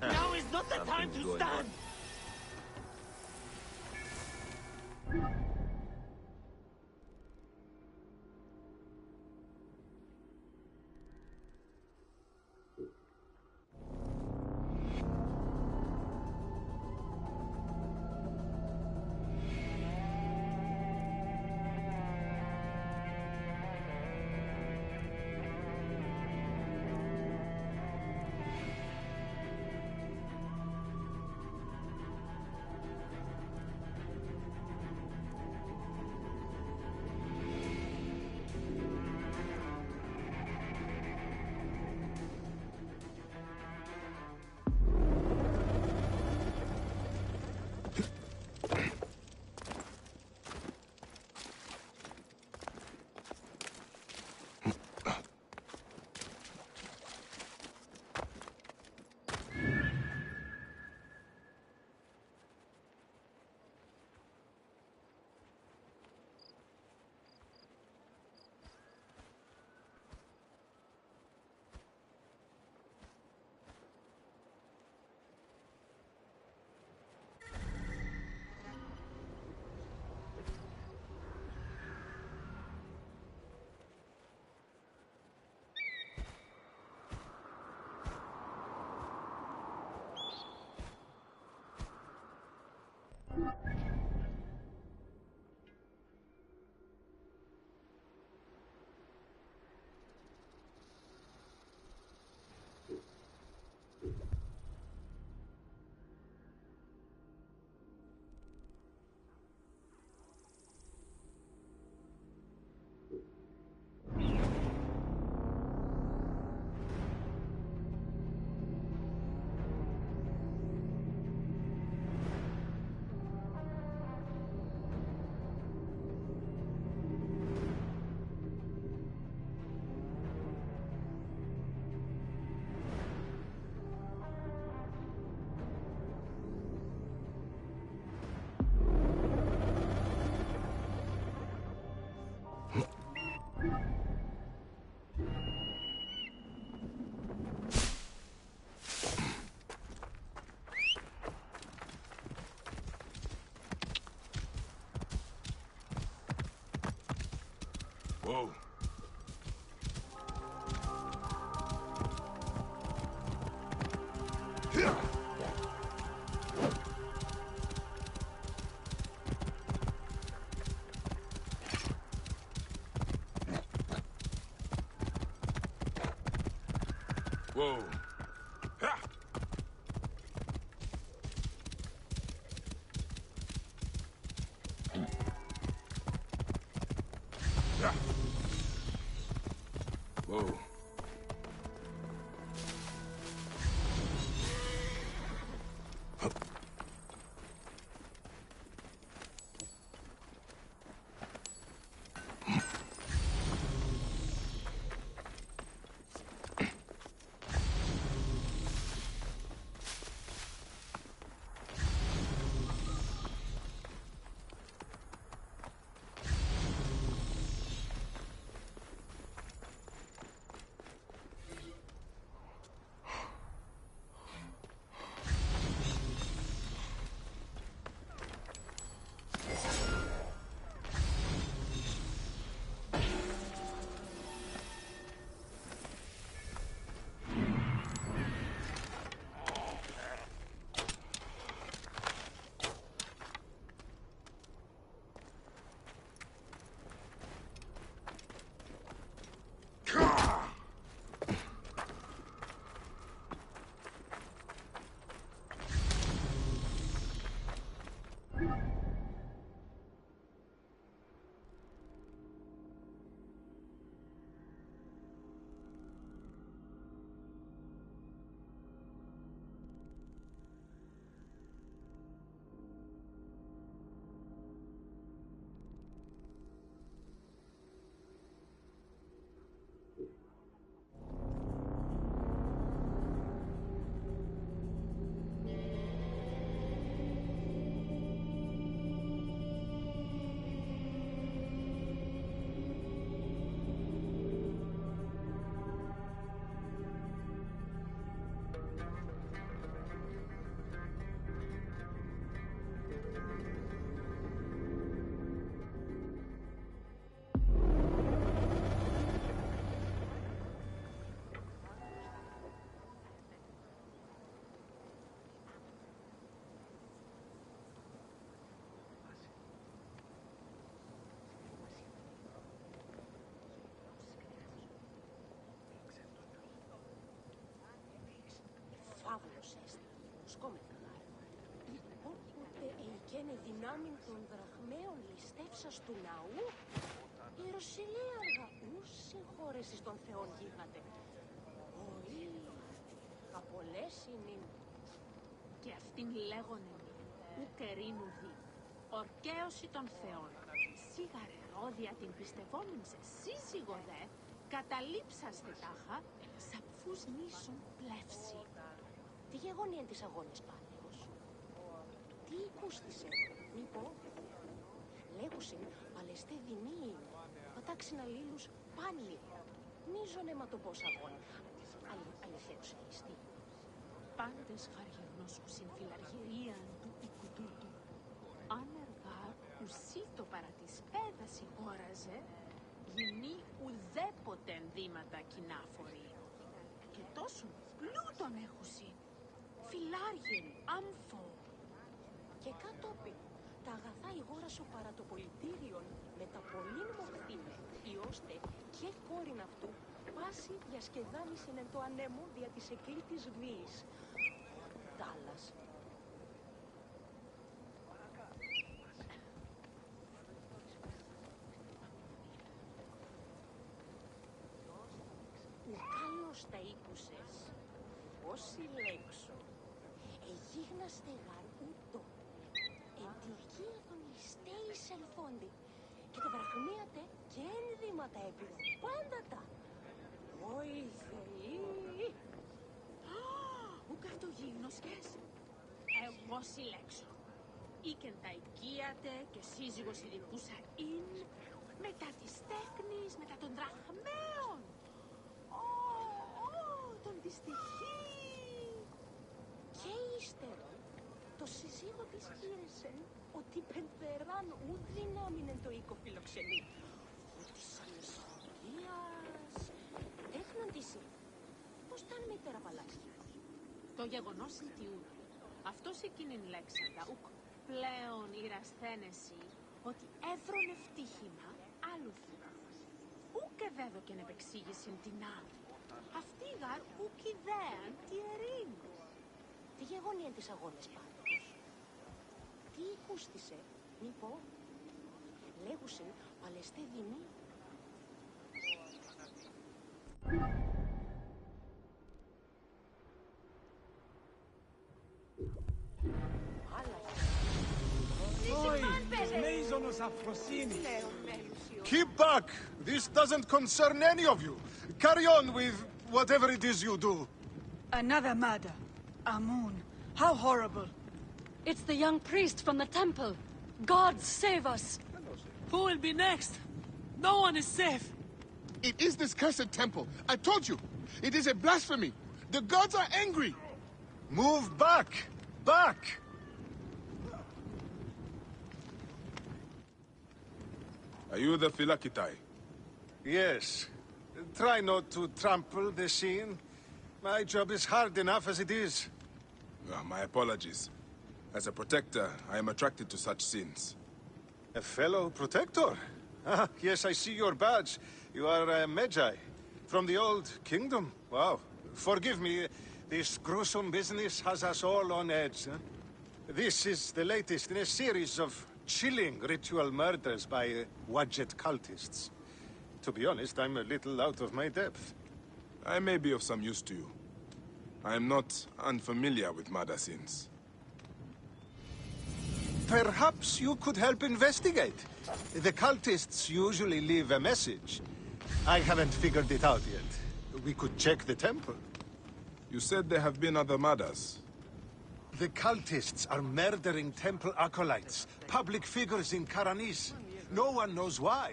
Now is not the time to stand! Whoa. Whoa. Ha! Ha! Whoa. Φαύλος έστειλε, σκόμεθα γάρμα. Όποτε εικένε δυνάμιν των δραχμαίων ληστεύσας του ναού, η Ρωσιλία αργά ούσε χώρεσης των θεών γίγαντε. Οή, απολές είναι. Και αυτήν λέγονε ουκερίνου δι, ορκαίωση των θεών. Σίγαρε ρόδια την πιστευόμην σε σύζυγο δε, καταλήψαστε τάχα, σαπφούς νήσων πλεύση. Τι γεγονή εν της αγώνες πάνεως. Τι ακούστησε, μη πω. Λέγουσιν παλαιστέ δεινοί, πατάξιν αλλήλους πάνοι. Μίζον αίμα το πώς αγών. Αληθαίους ελιστή. Πάντες χαργερνώσκουσιν φιλαργυρίαν του οίκου τούτου. Άνεργα ουσί το παρά της πέδας ηγόραζε, γινή ουδέποτε ενδύματα κοινάφοροι. Και τόσον πλούτον έχουσι. Φιλάργυροι, άμφο. Και κατόπιν, τα αγαθά ηγόρασο παρά το πολιτήριον με τα πολλήν μοχθήνε, ή ώστε και κόρην αυτού πάση διασκεδάμισιν εν το ανέμο δια της εκλήτης βίης. Τάλλας. Ουκάλος τα ήκουσες, πώς συλλέξω. Εγίγναστε γαρ ούτω. Εν τη γεία των ληστέης ελθόντι. Και τα βραχμίατε και ένδυματα έπειρον. Πάντα τα. Όι Θεοί. Ουκ αυτό γίγνωσκες. Εγώ συλλέξω. Ήκεν τα οικίατε και σύζυγος ειδικούσα ειν, μετά της τέχνης, μετά των δραχμαίων. Τον δυστυχή. Και ύστερον, το συζύγο της γύρεσεν ότι πεντεράν ου δυνάμινεν το οίκο φιλοξενεί. Ότι σαν Το γεγονός αιτιούν. Αυτός εκείνην λέξαντα, ουκ πλέον ηρασθένεση, ότι έβρον ευτύχημα άλλουθου. Ουκ εδέδοκεν επεξήγησιν την άλλη. Αυτή γαρ ουκ ιδέαν τι ερήνου. Τι γεγονίαν τις αγώνες πάντως. Τι ακούστησε, μη πω. Λέγουσιν παλαιστέ δεινή. Keep back! This doesn't concern any of you. Carry on with whatever it is you do. Another murder. Amun. How horrible. It's the young priest from the temple. God save us. Who will be next? No one is safe. It is this cursed temple. I told you. It is a blasphemy. The gods are angry. Move back! Back! Are you the Philakitai? Yes. Try not to trample the scene. My job is hard enough as it is. My apologies. As a protector, I am attracted to such sins. A fellow protector? Ah, yes, I see your badge. You are a Magi. From the old kingdom. Wow. Forgive me, this gruesome business has us all on edge. Huh? This is the latest in a series of chilling ritual murders by Wadjet cultists. To be honest, I'm a little out of my depth. I may be of some use to you. I am not unfamiliar with murder sins. Perhaps you could help investigate. The cultists usually leave a message. I haven't figured it out yet. We could check the temple. You said there have been other murders. The cultists are murdering temple acolytes, public figures in Karanis. No one knows why.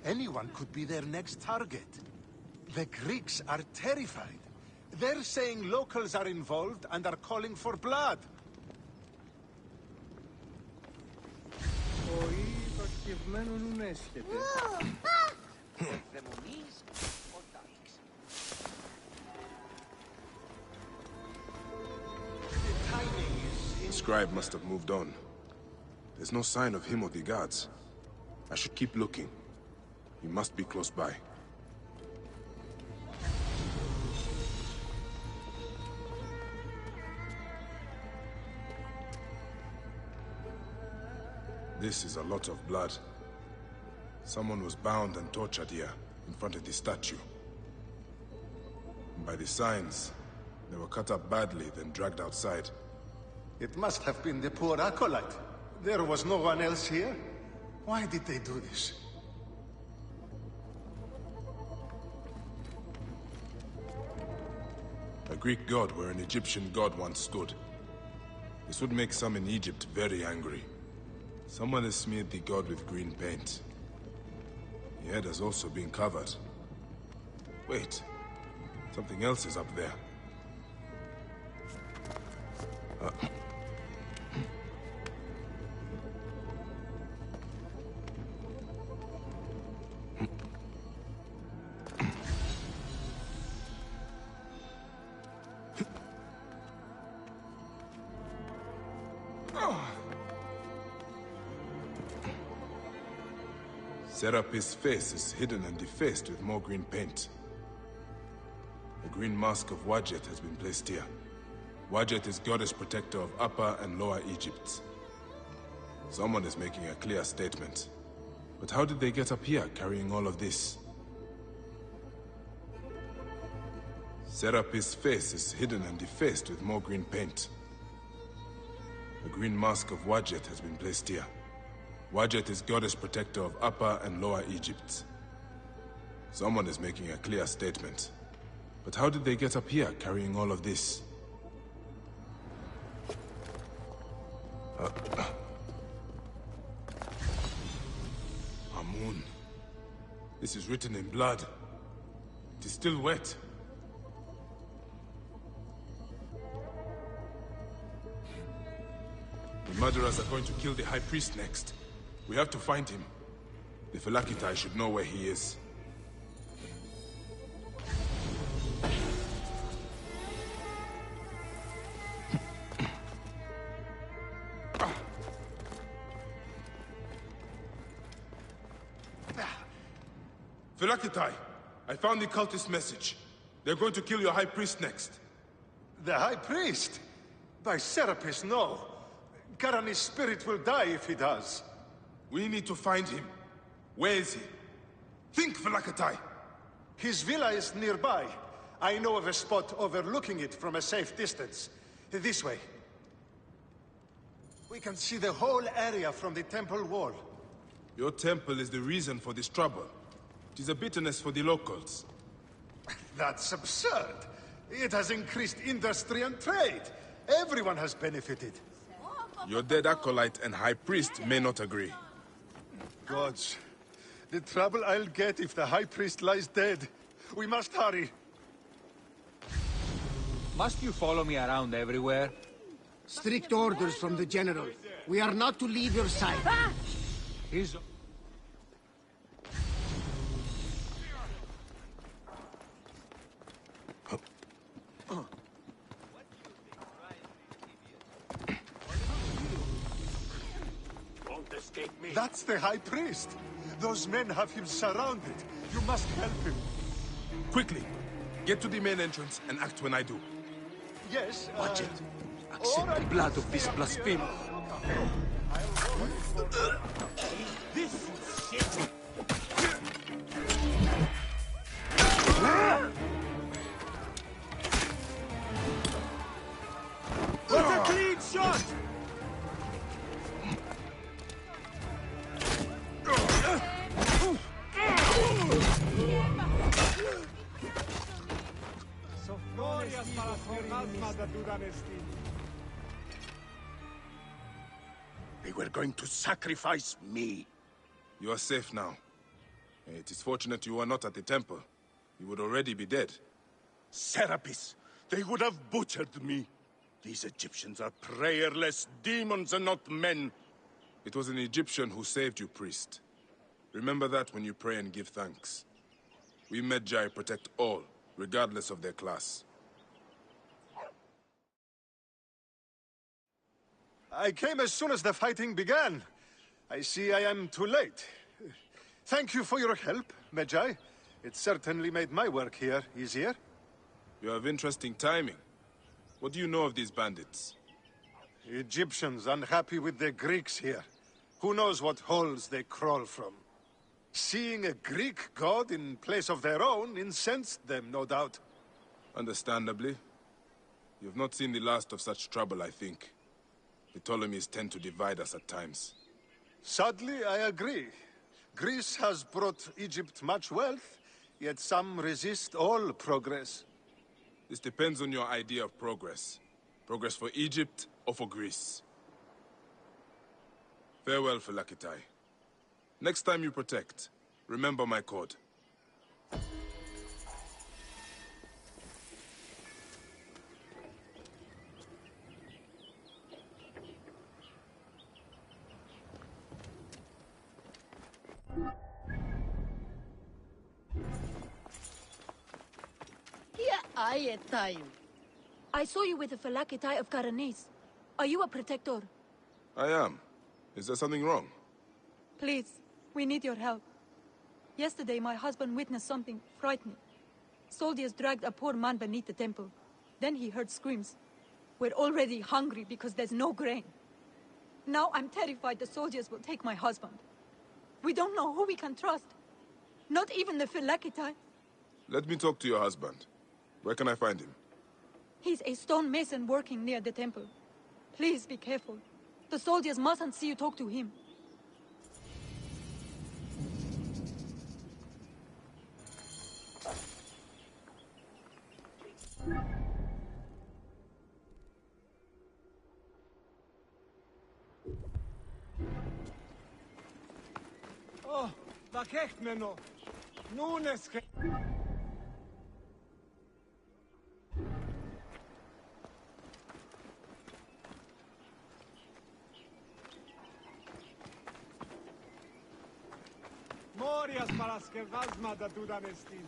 Anyone could be their next target. The Greeks are terrified. They're saying locals are involved and are calling for blood. The scribe must have moved on. There's no sign of him or the guards. I should keep looking. He must be close by. This is a lot of blood. Someone was bound and tortured here, in front of the statue. And by the signs, they were cut up badly, then dragged outside. It must have been the poor acolyte. There was no one else here. Why did they do this? A Greek god where an Egyptian god once stood. This would make some in Egypt very angry. Someone has smeared the god with green paint. The head has also been covered. Wait. Something else is up there. Serapis' face is hidden and defaced with more green paint. The green mask of Wadjet has been placed here. Wadjet is goddess protector of Upper and Lower Egypt. Someone is making a clear statement. But how did they get up here carrying all of this? Serapis' face is hidden and defaced with more green paint. The green mask of Wadjet has been placed here. Wadjet is goddess protector of Upper and Lower Egypt. Someone is making a clear statement. But how did they get up here carrying all of this? Amun. This is written in blood. It is still wet. The murderers are going to kill the High Priest next. We have to find him. The Philakitai should know where he is. Philakitai, I found the cultist message. They're going to kill your High Priest next. The High Priest? By Serapis, no. Karani's spirit will die if he does. We need to find him. Where is he? Think, Philakitai! His villa is nearby. I know of a spot overlooking it from a safe distance. This way. We can see the whole area from the temple wall. Your temple is the reason for this trouble. It is a bitterness for the locals. That's absurd. It has increased industry and trade. Everyone has benefited. Your dead acolyte and High Priest may not agree. Gods, the trouble I'll get if the High Priest lies dead. We must hurry. Must you follow me around everywhere? Strict orders from the General. We are not to leave your side. He's... That's the High Priest. Those men have him surrounded. You must help him. Quickly, get to the main entrance and act when I do. Yes, Watch it. Accept the blood of this blasphemer. This shit! What's a clean shot? They were going to sacrifice me. You are safe now. It is fortunate you are not at the temple. You would already be dead. Serapis, they would have butchered me. These Egyptians are prayerless demons and not men. It was an Egyptian who saved you, priest. Remember that when you pray and give thanks. We Magi protect all, regardless of their class. I came as soon as the fighting began. I see I am too late. Thank you for your help, Magi. It certainly made my work here easier. You have interesting timing. What do you know of these bandits? Egyptians unhappy with the Greeks here. Who knows what holes they crawl from. Seeing a Greek god in place of their own incensed them, no doubt. Understandably. You've not seen the last of such trouble, I think. The Ptolemies tend to divide us at times. Sadly, I agree. Greece has brought Egypt much wealth, yet some resist all progress. This depends on your idea of progress. Progress for Egypt or for Greece. Farewell, Philakitai. Next time you protect, remember my code. I saw you with the Philakitai of Karanis. Are you a protector? I am. Is there something wrong? Please, we need your help. Yesterday, my husband witnessed something frightening. Soldiers dragged a poor man beneath the temple. Then he heard screams. We're already hungry because there's no grain. Now I'm terrified the soldiers will take my husband. We don't know who we can trust. Not even the Philakitai. Let me talk to your husband. Where can I find him? He's a stone mason working near the temple. Please be careful. The soldiers mustn't see you talk to him. Oh, vakekmeno. Nuneske. Morias paraskevasmata tudanestin.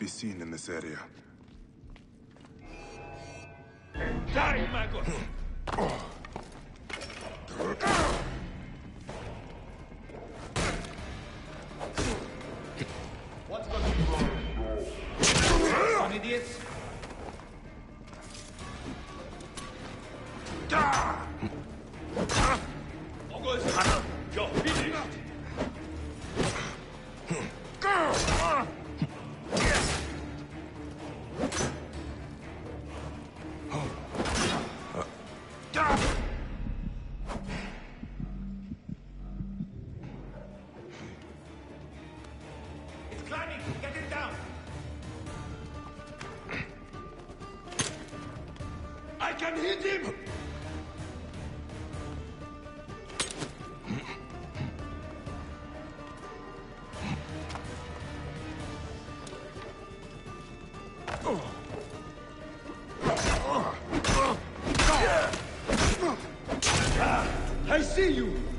be seen in this area. Die, maggot! What's going on? Some idiots? You're finished! It's climbing! Get it down! I can hit him! I see you!